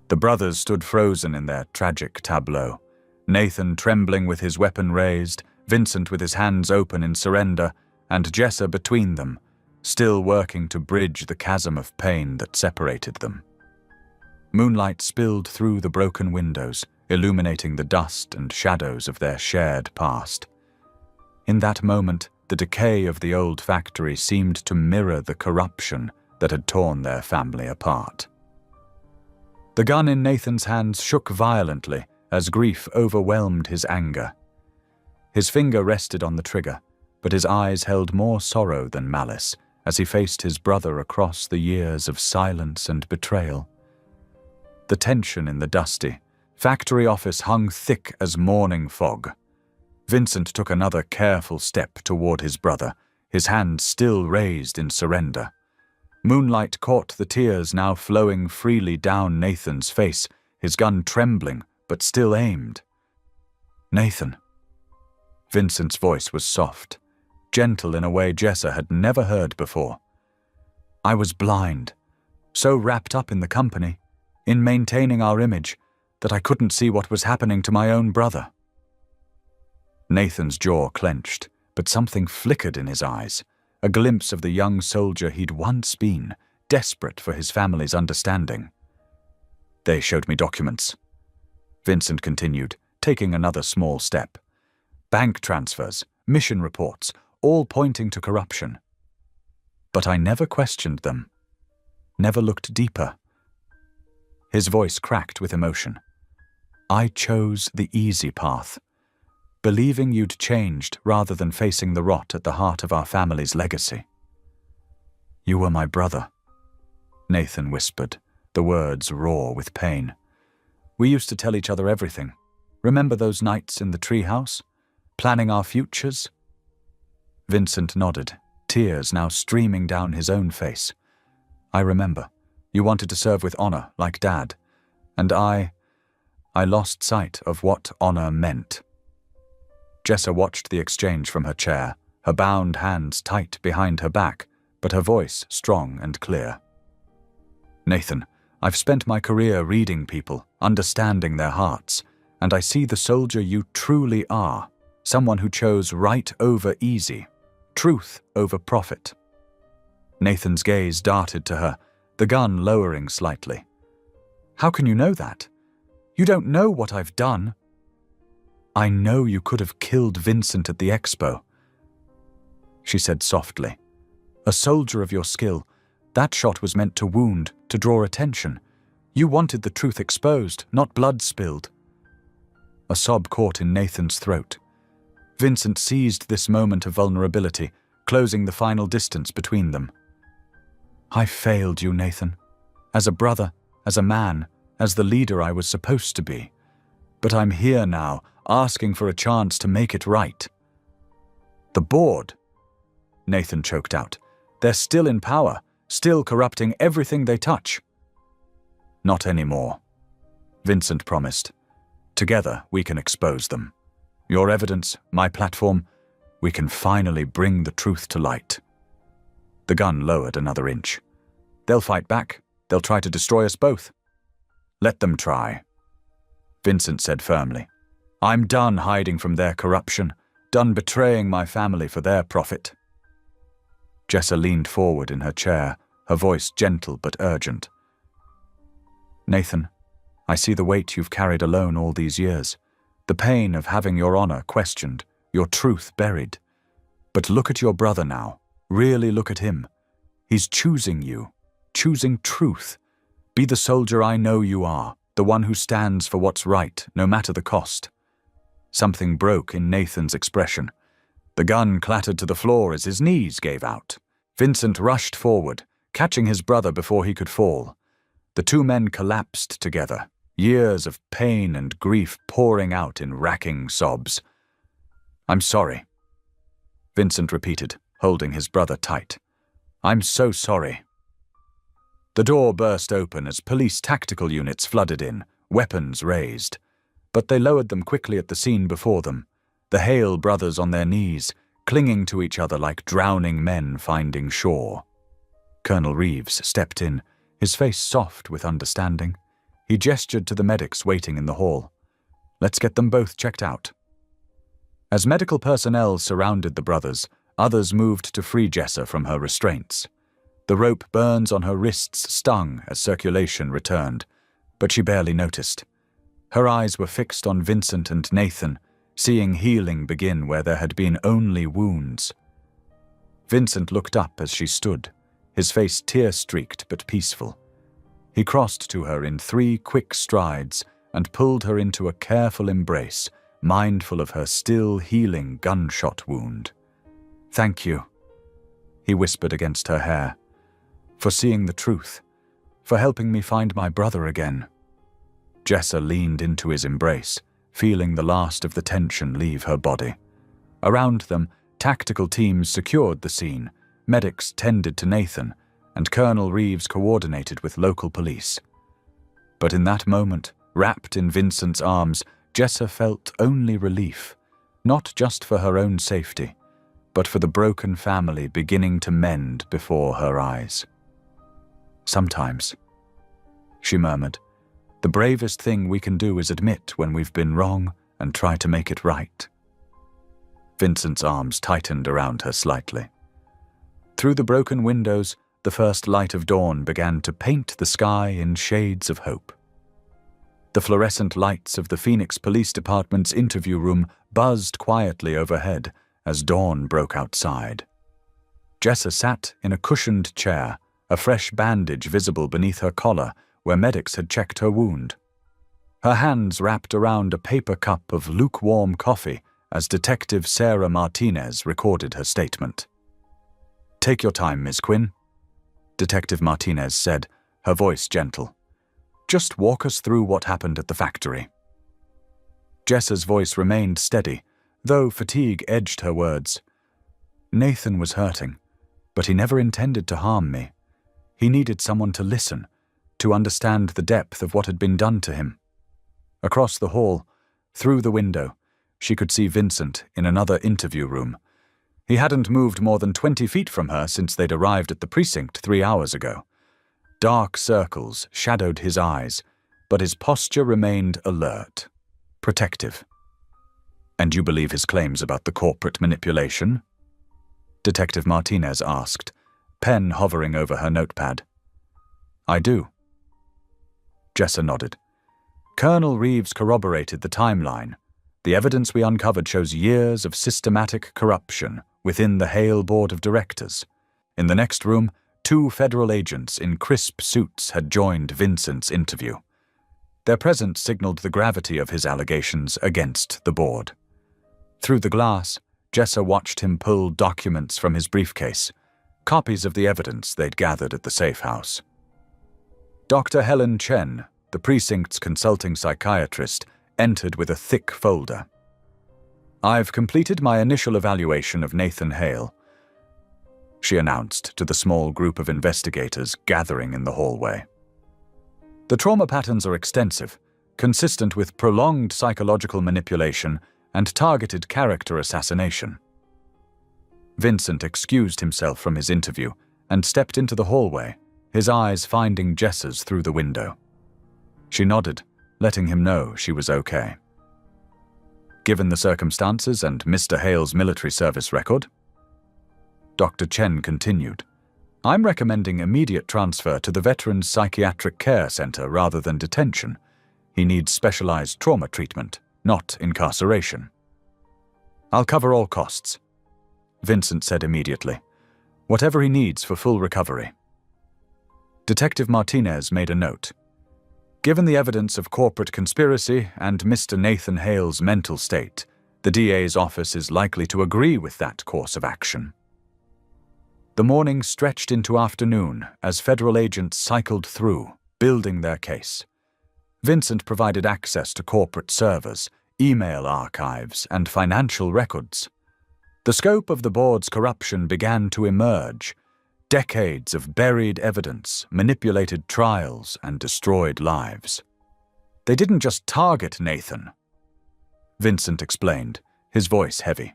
The brothers stood frozen in their tragic tableau, Nathan trembling with his weapon raised, Vincent with his hands open in surrender, and Jessa between them, still working to bridge the chasm of pain that separated them. Moonlight spilled through the broken windows, illuminating the dust and shadows of their shared past. In that moment, the decay of the old factory seemed to mirror the corruption that had torn their family apart. The gun in Nathan's hands shook violently as grief overwhelmed his anger. His finger rested on the trigger, but his eyes held more sorrow than malice as he faced his brother across the years of silence and betrayal. The tension in the dusty factory office hung thick as morning fog. Vincent took another careful step toward his brother, his hand still raised in surrender. Moonlight caught the tears now flowing freely down Nathan's face, his gun trembling but still aimed. "Nathan." Vincent's voice was soft, gentle in a way Jessa had never heard before. "I was blind, so wrapped up in the company, in maintaining our image, that I couldn't see what was happening to my own brother." Nathan's jaw clenched, but something flickered in his eyes, a glimpse of the young soldier he'd once been, desperate for his family's understanding. "They showed me documents," Vincent continued, taking another small step. "Bank transfers, mission reports, all pointing to corruption. But I never questioned them, never looked deeper." His voice cracked with emotion. "I chose the easy path, believing you'd changed rather than facing the rot at the heart of our family's legacy." "You were my brother," Nathan whispered, the words raw with pain. "We used to tell each other everything. Remember those nights in the treehouse, planning our futures?" Vincent nodded, tears now streaming down his own face. "I remember. You wanted to serve with honor, like Dad. And I lost sight of what honor meant." Jessa watched the exchange from her chair, her bound hands tight behind her back, but her voice strong and clear. "Nathan, I've spent my career reading people, understanding their hearts, and I see the soldier you truly are, someone who chose right over easy, truth over profit." Nathan's gaze darted to her, the gun lowering slightly. "How can you know that? You don't know what I've done." "I know you could have killed Vincent at the expo," she said softly. "A soldier of your skill, that shot was meant to wound, to draw attention. You wanted the truth exposed, not blood spilled." A sob caught in Nathan's throat. Vincent seized this moment of vulnerability, closing the final distance between them. "I failed you, Nathan. As a brother, as a man, as the leader I was supposed to be. But I'm here now, asking for a chance to make it right." "The board," Nathan choked out. "They're still in power, still corrupting everything they touch." "Not anymore," Vincent promised. "Together we can expose them. Your evidence, my platform, we can finally bring the truth to light." The gun lowered another inch. "They'll fight back. They'll try to destroy us both." "Let them try," Vincent said firmly. "I'm done hiding from their corruption, done betraying my family for their profit." Jessa leaned forward in her chair, her voice gentle but urgent. "Nathan, I see the weight you've carried alone all these years, the pain of having your honor questioned, your truth buried. But look at your brother now. Really look at him. He's choosing you, choosing truth. Be the soldier I know you are, the one who stands for what's right, no matter the cost." Something broke in Nathan's expression. The gun clattered to the floor as his knees gave out. Vincent rushed forward, catching his brother before he could fall. The two men collapsed together, years of pain and grief pouring out in racking sobs. "I'm sorry," Vincent repeated, holding his brother tight. "I'm so sorry." The door burst open as police tactical units flooded in, weapons raised. But they lowered them quickly at the scene before them, the Hale brothers on their knees, clinging to each other like drowning men finding shore. Colonel Reeves stepped in, his face soft with understanding. He gestured to the medics waiting in the hall. "Let's get them both checked out." As medical personnel surrounded the brothers, others moved to free Jessa from her restraints. The rope burns on her wrists stung as circulation returned, but she barely noticed. Her eyes were fixed on Vincent and Nathan, seeing healing begin where there had been only wounds. Vincent looked up as she stood, his face tear-streaked but peaceful. He crossed to her in 3 quick strides and pulled her into a careful embrace, mindful of her still healing gunshot wound. "Thank you," he whispered against her hair, "for seeing the truth, for helping me find my brother again." Jessa leaned into his embrace, feeling the last of the tension leave her body. Around them, tactical teams secured the scene, medics tended to Nathan, and Colonel Reeves coordinated with local police. But in that moment, wrapped in Vincent's arms, Jessa felt only relief, not just for her own safety, but for the broken family beginning to mend before her eyes. "Sometimes," she murmured, "the bravest thing we can do is admit when we've been wrong and try to make it right." Vincent's arms tightened around her slightly. Through the broken windows, the first light of dawn began to paint the sky in shades of hope. The fluorescent lights of the Phoenix Police Department's interview room buzzed quietly overhead as dawn broke outside. Jessa sat in a cushioned chair, a fresh bandage visible beneath her collar where medics had checked her wound. Her hands wrapped around a paper cup of lukewarm coffee as Detective Sarah Martinez recorded her statement. "Take your time, Ms. Quinn," Detective Martinez said, her voice gentle. "Just walk us through what happened at the factory." Jessa's voice remained steady, though fatigue edged her words. "Nathan was hurting, but he never intended to harm me. He needed someone to listen, to understand the depth of what had been done to him." Across the hall, through the window, she could see Vincent in another interview room. He hadn't moved more than 20 feet from her since they'd arrived at the precinct 3 hours ago. Dark circles shadowed his eyes, but his posture remained alert, protective. "And you believe his claims about the corporate manipulation?" Detective Martinez asked, pen hovering over her notepad. "I do." Jessa nodded. "Colonel Reeves corroborated the timeline. The evidence we uncovered shows years of systematic corruption within the Hale Board of Directors. In the next room, 2 federal agents in crisp suits had joined Vincent's interview. Their presence signaled the gravity of his allegations against the board. Through the glass, Jessa watched him pull documents from his briefcase, copies of the evidence they'd gathered at the safe house. Dr. Helen Chen, the precinct's consulting psychiatrist, entered with a thick folder. "I've completed my initial evaluation of Nathan Hale," she announced to the small group of investigators gathering in the hallway. "The trauma patterns are extensive, consistent with prolonged psychological manipulation and targeted character assassination." Vincent excused himself from his interview and stepped into the hallway, his eyes finding Jessa's through the window. She nodded, letting him know she was okay. "Given the circumstances and Mr. Hale's military service record," Dr. Chen continued, "I'm recommending immediate transfer to the Veterans Psychiatric Care Center rather than detention. He needs specialized trauma treatment, not incarceration." "I'll cover all costs," Vincent said immediately. "Whatever he needs for full recovery." Detective Martinez made a note. "Given the evidence of corporate conspiracy and Mr. Nathan Hale's mental state, the DA's office is likely to agree with that course of action." The morning stretched into afternoon as federal agents cycled through, building their case. Vincent provided access to corporate servers, email archives, and financial records. The scope of the board's corruption began to emerge. Decades of buried evidence, manipulated trials, and destroyed lives. "They didn't just target Nathan," Vincent explained, his voice heavy.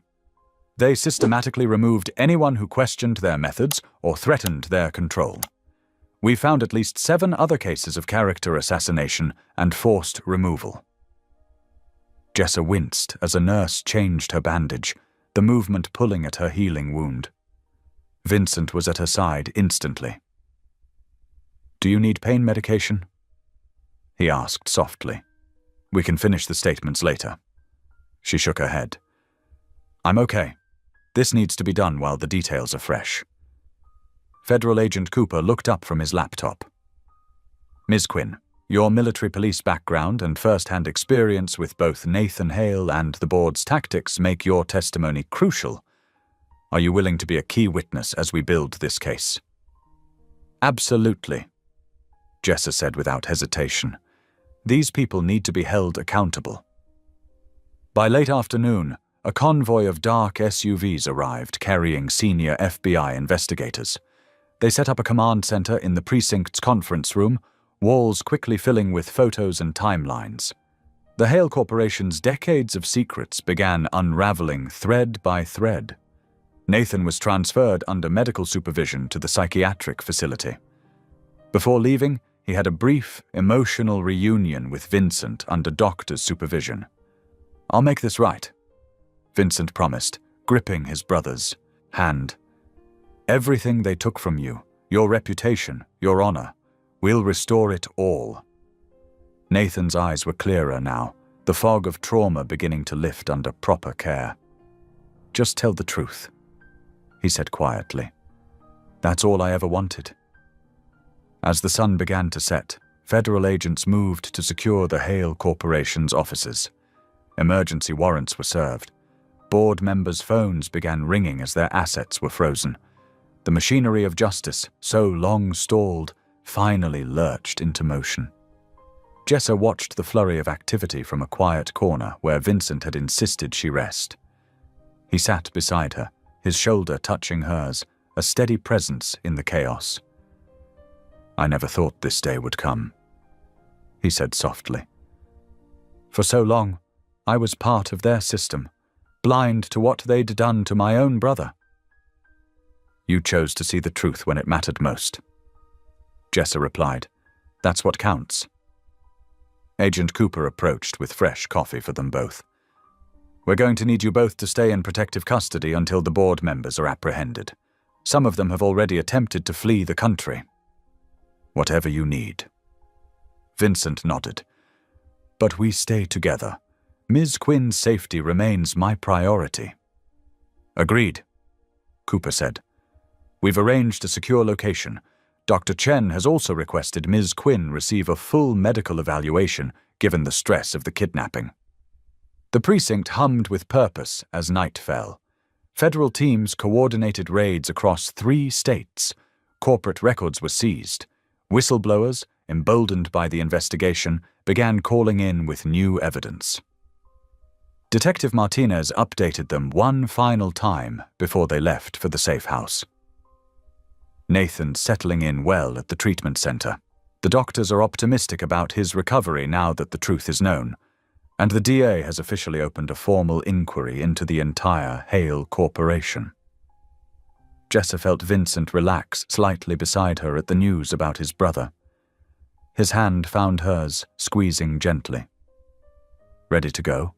"They systematically removed anyone who questioned their methods or threatened their control. We found at least 7 other cases of character assassination and forced removal." Jessa winced as a nurse changed her bandage, the movement pulling at her healing wound. Vincent was at her side instantly. "Do you need pain medication?" he asked softly. "We can finish the statements later." She shook her head. "I'm okay. This needs to be done while the details are fresh." Federal Agent Cooper looked up from his laptop. "Ms. Quinn, Your military police background and first-hand experience with both Nathan Hale and the board's tactics make your testimony crucial. Are you willing to be a key witness as we build this case? Absolutely, Jessa said without hesitation. These people need to be held accountable. By late afternoon, a convoy of dark SUVs arrived carrying senior FBI investigators. They set up a command center in the precinct's conference room, walls quickly filling with photos and timelines. The Hale Corporation's decades of secrets began unraveling thread by thread. Nathan was transferred under medical supervision to the psychiatric facility. Before leaving, he had a brief, emotional reunion with Vincent under doctor's supervision. "I'll make this right," Vincent promised, gripping his brother's hand. "Everything they took from you, your reputation, your honor, we'll restore it all." Nathan's eyes were clearer now, the fog of trauma beginning to lift under proper care. "Just tell the truth," he said quietly. "That's all I ever wanted." As the sun began to set, federal agents moved to secure the Hale Corporation's offices. Emergency warrants were served. Board members' phones began ringing as their assets were frozen. The machinery of justice, so long stalled, finally lurched into motion. Jessa watched the flurry of activity from a quiet corner where Vincent had insisted she rest. He sat beside her, his shoulder touching hers, a steady presence in the chaos. "I never thought this day would come," he said softly. "For so long, I was part of their system, blind to what they'd done to my own brother." "You chose to see the truth when it mattered most," Jessa replied. "That's what counts." Agent Cooper approached with fresh coffee for them both. "We're going to need you both to stay in protective custody until the board members are apprehended. Some of them have already attempted to flee the country." "Whatever you need." Vincent nodded. "But we stay together. Ms. Quinn's safety remains my priority." "Agreed," Cooper said. "We've arranged a secure location. Dr. Chen has also requested Ms. Quinn receive a full medical evaluation given the stress of the kidnapping." The precinct hummed with purpose as night fell. Federal teams coordinated raids across 3 states. Corporate records were seized. Whistleblowers, emboldened by the investigation, began calling in with new evidence. Detective Martinez updated them one final time before they left for the safe house. "Nathan's settling in well at the treatment center. The doctors are optimistic about his recovery now that the truth is known, and the DA has officially opened a formal inquiry into the entire Hale Corporation." Jessa felt Vincent relax slightly beside her at the news about his brother. His hand found hers, squeezing gently. "Ready to go?"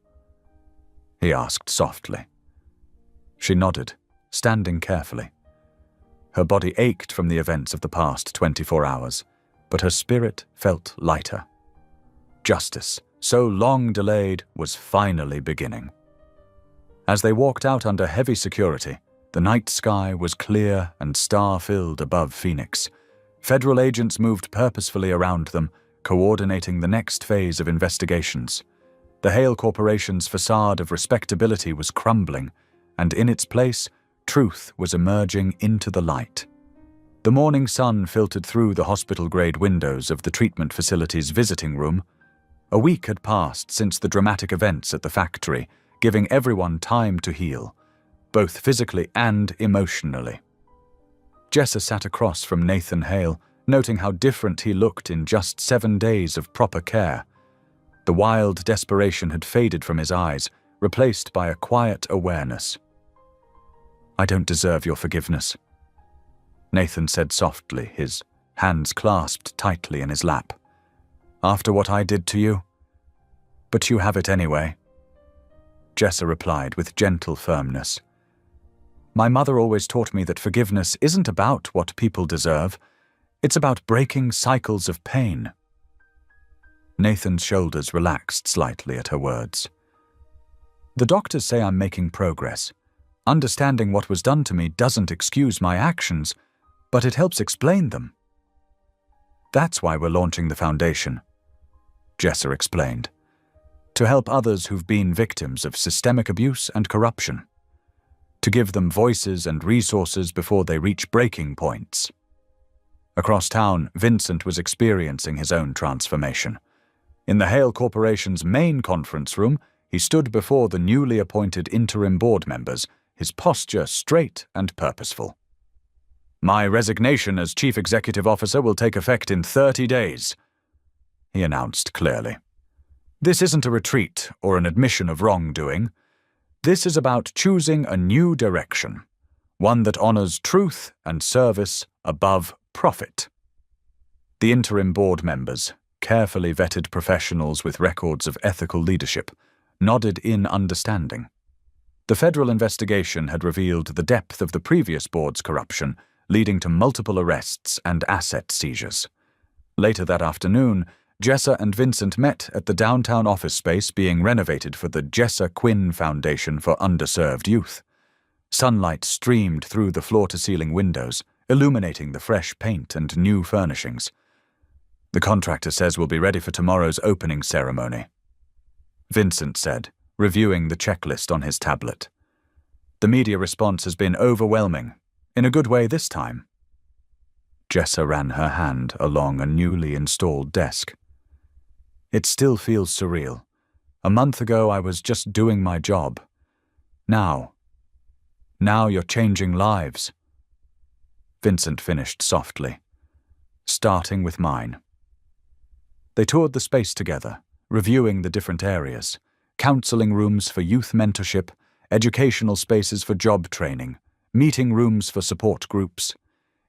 he asked softly. She nodded, standing carefully. Her body ached from the events of the past 24 hours, but her spirit felt lighter. Justice, so long delayed, was finally beginning. As they walked out under heavy security, the night sky was clear and star-filled above Phoenix. Federal agents moved purposefully around them, coordinating the next phase of investigations. The Hale Corporation's facade of respectability was crumbling, and in its place, truth was emerging into the light. The morning sun filtered through the hospital-grade windows of the treatment facility's visiting room. A week had passed since the dramatic events at the factory, giving everyone time to heal, both physically and emotionally. Jessa sat across from Nathan Hale, noting how different he looked in just 7 days of proper care. The wild desperation had faded from his eyes, replaced by a quiet awareness. "I don't deserve your forgiveness," Nathan said softly, his hands clasped tightly in his lap. "After what I did to you? But you have it anyway," Jessa replied with gentle firmness. "My mother always taught me that forgiveness isn't about what people deserve. It's about breaking cycles of pain." Nathan's shoulders relaxed slightly at her words. "The doctors say I'm making progress. Understanding what was done to me doesn't excuse my actions, but it helps explain them. That's why we're launching the foundation. Jessa explained. To help others who've been victims of systemic abuse and corruption. To give them voices and resources before they reach breaking points. Across town, Vincent was experiencing his own transformation. In the Hale Corporation's main conference room, he stood before the newly appointed interim board members, his posture straight and purposeful. "My resignation as Chief Executive Officer will take effect in 30 days, he announced clearly. This isn't a retreat or an admission of wrongdoing. This is about choosing a new direction, one that honors truth and service above profit. The interim board members, carefully vetted professionals with records of ethical leadership, nodded in understanding. The federal investigation had revealed the depth of the previous board's corruption, leading to multiple arrests and asset seizures. Later that afternoon, Jessa and Vincent met at the downtown office space being renovated for the Jessa Quinn Foundation for Underserved Youth. Sunlight streamed through the floor-to-ceiling windows, illuminating the fresh paint and new furnishings. The contractor says we'll be ready for tomorrow's opening ceremony, Vincent said, reviewing the checklist on his tablet. The media response has been overwhelming, in a good way this time. Jessa ran her hand along a newly installed desk. It still feels surreal. A month ago I was just doing my job. Now you're changing lives. Vincent finished softly, starting with mine. They toured the space together, reviewing the different areas, counseling rooms for youth mentorship, educational spaces for job training, meeting rooms for support groups.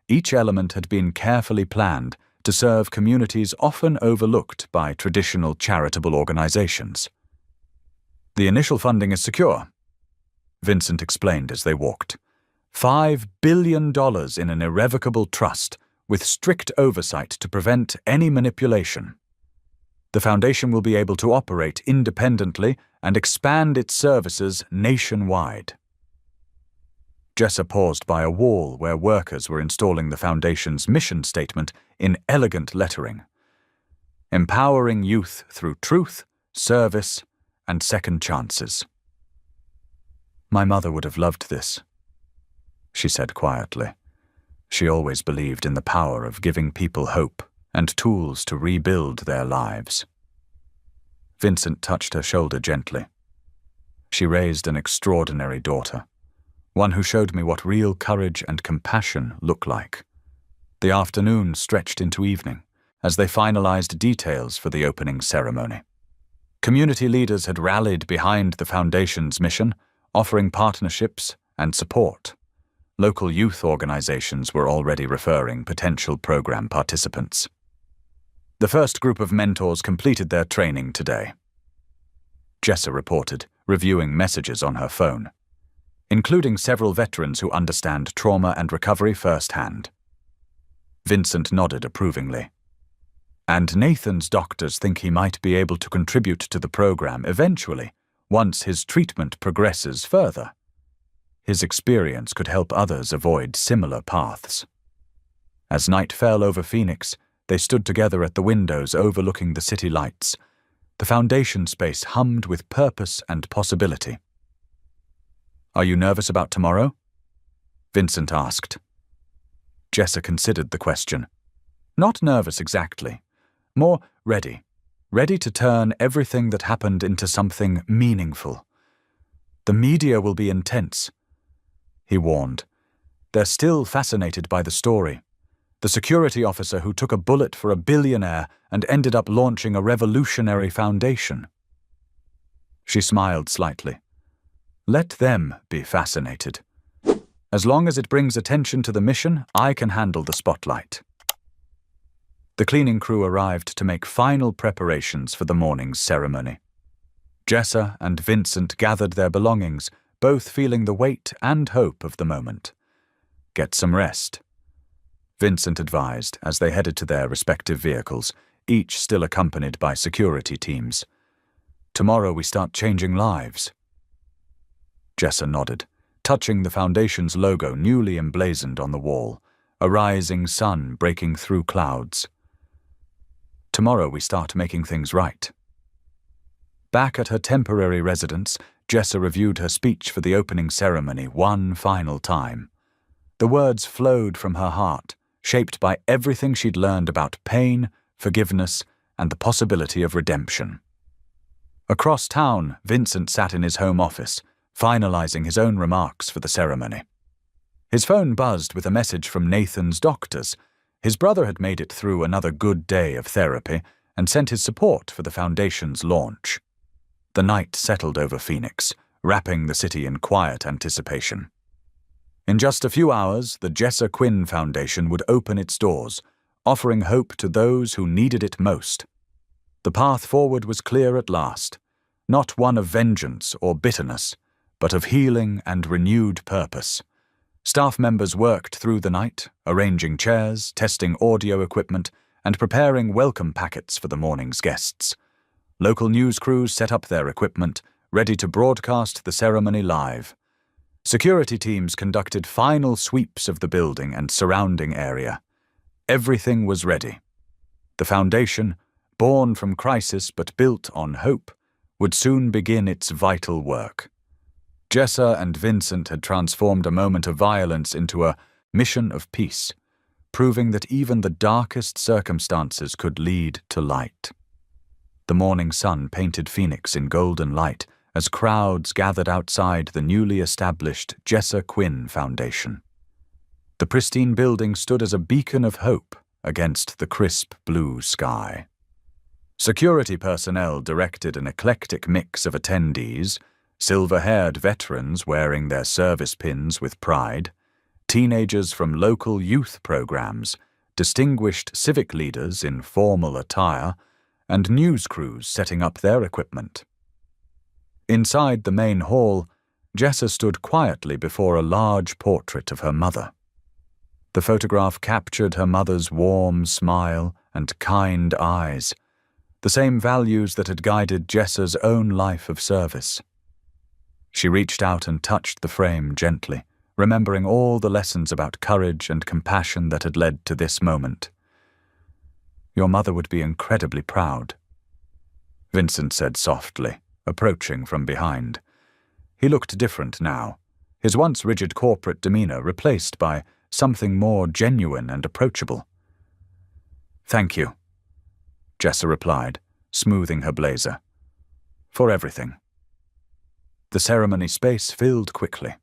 Each element had been carefully planned to serve communities often overlooked by traditional charitable organizations. The initial funding is secure, Vincent explained as they walked. $5 billion in an irrevocable trust with strict oversight to prevent any manipulation. The foundation will be able to operate independently and expand its services nationwide. Jessa paused by a wall where workers were installing the foundation's mission statement in elegant lettering. Empowering youth through truth, service, and second chances. My mother would have loved this, she said quietly. She always believed in the power of giving people hope and tools to rebuild their lives. Vincent touched her shoulder gently. She raised an extraordinary daughter, one who showed me what real courage and compassion look like. The afternoon stretched into evening as they finalized details for the opening ceremony. Community leaders had rallied behind the foundation's mission, offering partnerships and support. Local youth organizations were already referring potential program participants. The first group of mentors completed their training today, Jessa reported, reviewing messages on her phone, including several veterans who understand trauma and recovery firsthand. Vincent nodded approvingly. And Nathan's doctors think he might be able to contribute to the program eventually, once his treatment progresses further. His experience could help others avoid similar paths. As night fell over Phoenix, they stood together at the windows overlooking the city lights. The foundation space hummed with purpose and possibility. "Are you nervous about tomorrow?" Vincent asked. Jessa considered the question. Not nervous exactly. More ready. Ready to turn everything that happened into something meaningful. The media will be intense, he warned. They're still fascinated by the story. The security officer who took a bullet for a billionaire and ended up launching a revolutionary foundation. She smiled slightly. Let them be fascinated. As long as it brings attention to the mission, I can handle the spotlight. The cleaning crew arrived to make final preparations for the morning's ceremony. Jessa and Vincent gathered their belongings, both feeling the weight and hope of the moment. Get some rest, Vincent advised as they headed to their respective vehicles, each still accompanied by security teams. Tomorrow we start changing lives. Jessa nodded, touching the foundation's logo newly emblazoned on the wall, a rising sun breaking through clouds. Tomorrow we start making things right. Back at her temporary residence, Jessa reviewed her speech for the opening ceremony one final time. The words flowed from her heart, shaped by everything she'd learned about pain, forgiveness, and the possibility of redemption. Across town, Vincent sat in his home office, finalizing his own remarks for the ceremony. His phone buzzed with a message from Nathan's doctors. His brother had made it through another good day of therapy and sent his support for the Foundation's launch. The night settled over Phoenix, wrapping the city in quiet anticipation. In just a few hours, the Jessa Quinn Foundation would open its doors, offering hope to those who needed it most. The path forward was clear at last, not one of vengeance or bitterness, but of healing and renewed purpose. Staff members worked through the night, arranging chairs, testing audio equipment, and preparing welcome packets for the morning's guests. Local news crews set up their equipment, ready to broadcast the ceremony live. Security teams conducted final sweeps of the building and surrounding area. Everything was ready. The Foundation, born from crisis but built on hope, would soon begin its vital work. Jessa and Vincent had transformed a moment of violence into a mission of peace, proving that even the darkest circumstances could lead to light. The morning sun painted Phoenix in golden light as crowds gathered outside the newly established Jessa Quinn Foundation. The pristine building stood as a beacon of hope against the crisp blue sky. Security personnel directed an eclectic mix of attendees, silver-haired veterans wearing their service pins with pride, teenagers from local youth programs, distinguished civic leaders in formal attire, and news crews setting up their equipment. Inside the main hall, Jessa stood quietly before a large portrait of her mother. The photograph captured her mother's warm smile and kind eyes, the same values that had guided Jessa's own life of service. She reached out and touched the frame gently, remembering all the lessons about courage and compassion that had led to this moment. "Your mother would be incredibly proud," Vincent said softly, approaching from behind. He looked different now, his once rigid corporate demeanor replaced by something more genuine and approachable. "Thank you," Jessa replied, smoothing her blazer. "For everything." The ceremony space filled quickly.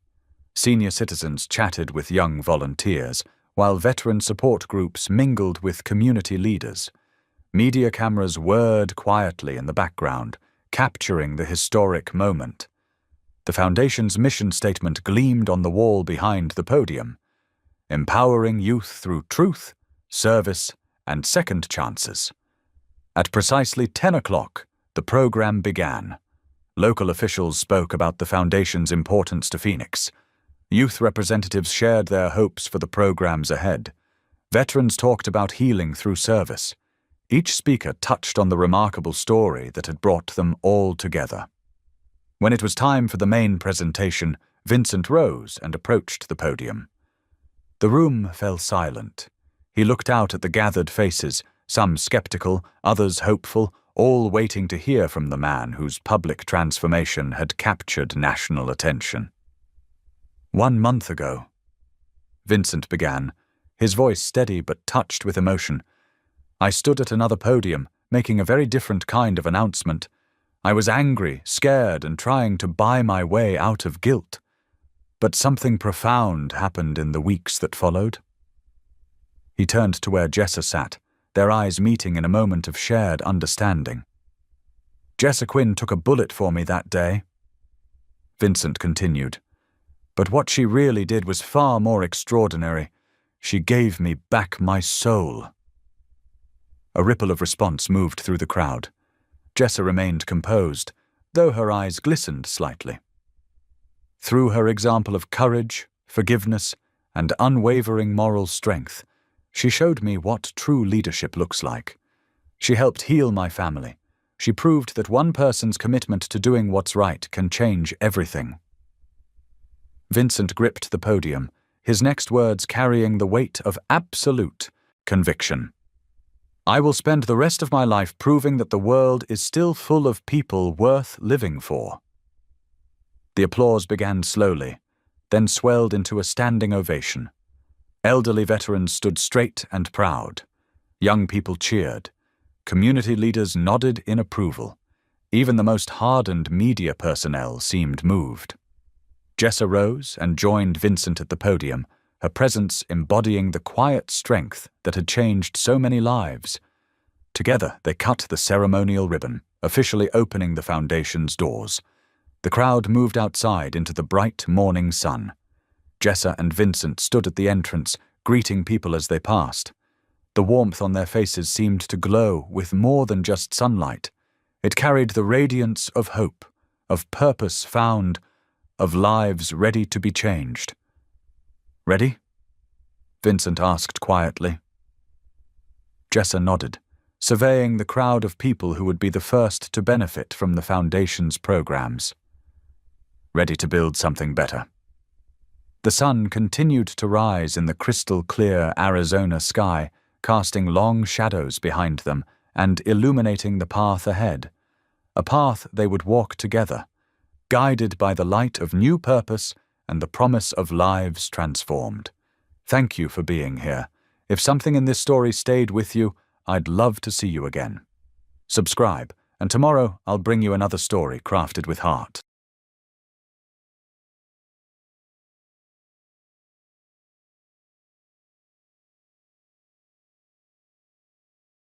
Senior citizens chatted with young volunteers, while veteran support groups mingled with community leaders. Media cameras whirred quietly in the background, capturing the historic moment. The Foundation's mission statement gleamed on the wall behind the podium, empowering youth through truth, service, and second chances. At precisely 10 o'clock, the program began. Local officials spoke about the Foundation's importance to Phoenix. Youth representatives shared their hopes for the programs ahead. Veterans talked about healing through service. Each speaker touched on the remarkable story that had brought them all together. When it was time for the main presentation, Vincent rose and approached the podium. The room fell silent. He looked out at the gathered faces, some skeptical, others hopeful, all waiting to hear from the man whose public transformation had captured national attention. "1 month ago," Vincent began, his voice steady but touched with emotion, "I stood at another podium, making a very different kind of announcement. I was angry, scared, and trying to buy my way out of guilt. But something profound happened in the weeks that followed." He turned to where Jessa sat, their eyes meeting in a moment of shared understanding. "Jessa Quinn took a bullet for me that day," Vincent continued. "But what she really did was far more extraordinary. She gave me back my soul." A ripple of response moved through the crowd. Jessa remained composed, though her eyes glistened slightly. Through her example of courage, forgiveness, and unwavering moral strength, she showed me what true leadership looks like. She helped heal my family. She proved that one person's commitment to doing what's right can change everything. Vincent gripped the podium, his next words carrying the weight of absolute conviction. I will spend the rest of my life proving that the world is still full of people worth living for." The applause began slowly, then swelled into a standing ovation. Elderly veterans stood straight and proud. Young people cheered. Community leaders nodded in approval. Even the most hardened media personnel seemed moved. Jessa rose and joined Vincent at the podium, her presence embodying the quiet strength that had changed so many lives. Together, they cut the ceremonial ribbon, officially opening the foundation's doors. The crowd moved outside into the bright morning sun. Jessa and Vincent stood at the entrance, greeting people as they passed. The warmth on their faces seemed to glow with more than just sunlight. It carried the radiance of hope, of purpose found, of lives ready to be changed. "Ready?" Vincent asked quietly. Jessa nodded, surveying the crowd of people who would be the first to benefit from the Foundation's programs. "Ready to build something better." The sun continued to rise in the crystal-clear Arizona sky, casting long shadows behind them and illuminating the path ahead, a path they would walk together, guided by the light of new purpose and the promise of lives transformed. Thank you for being here. If something in this story stayed with you, I'd love to see you again. Subscribe, and tomorrow I'll bring you another story crafted with heart.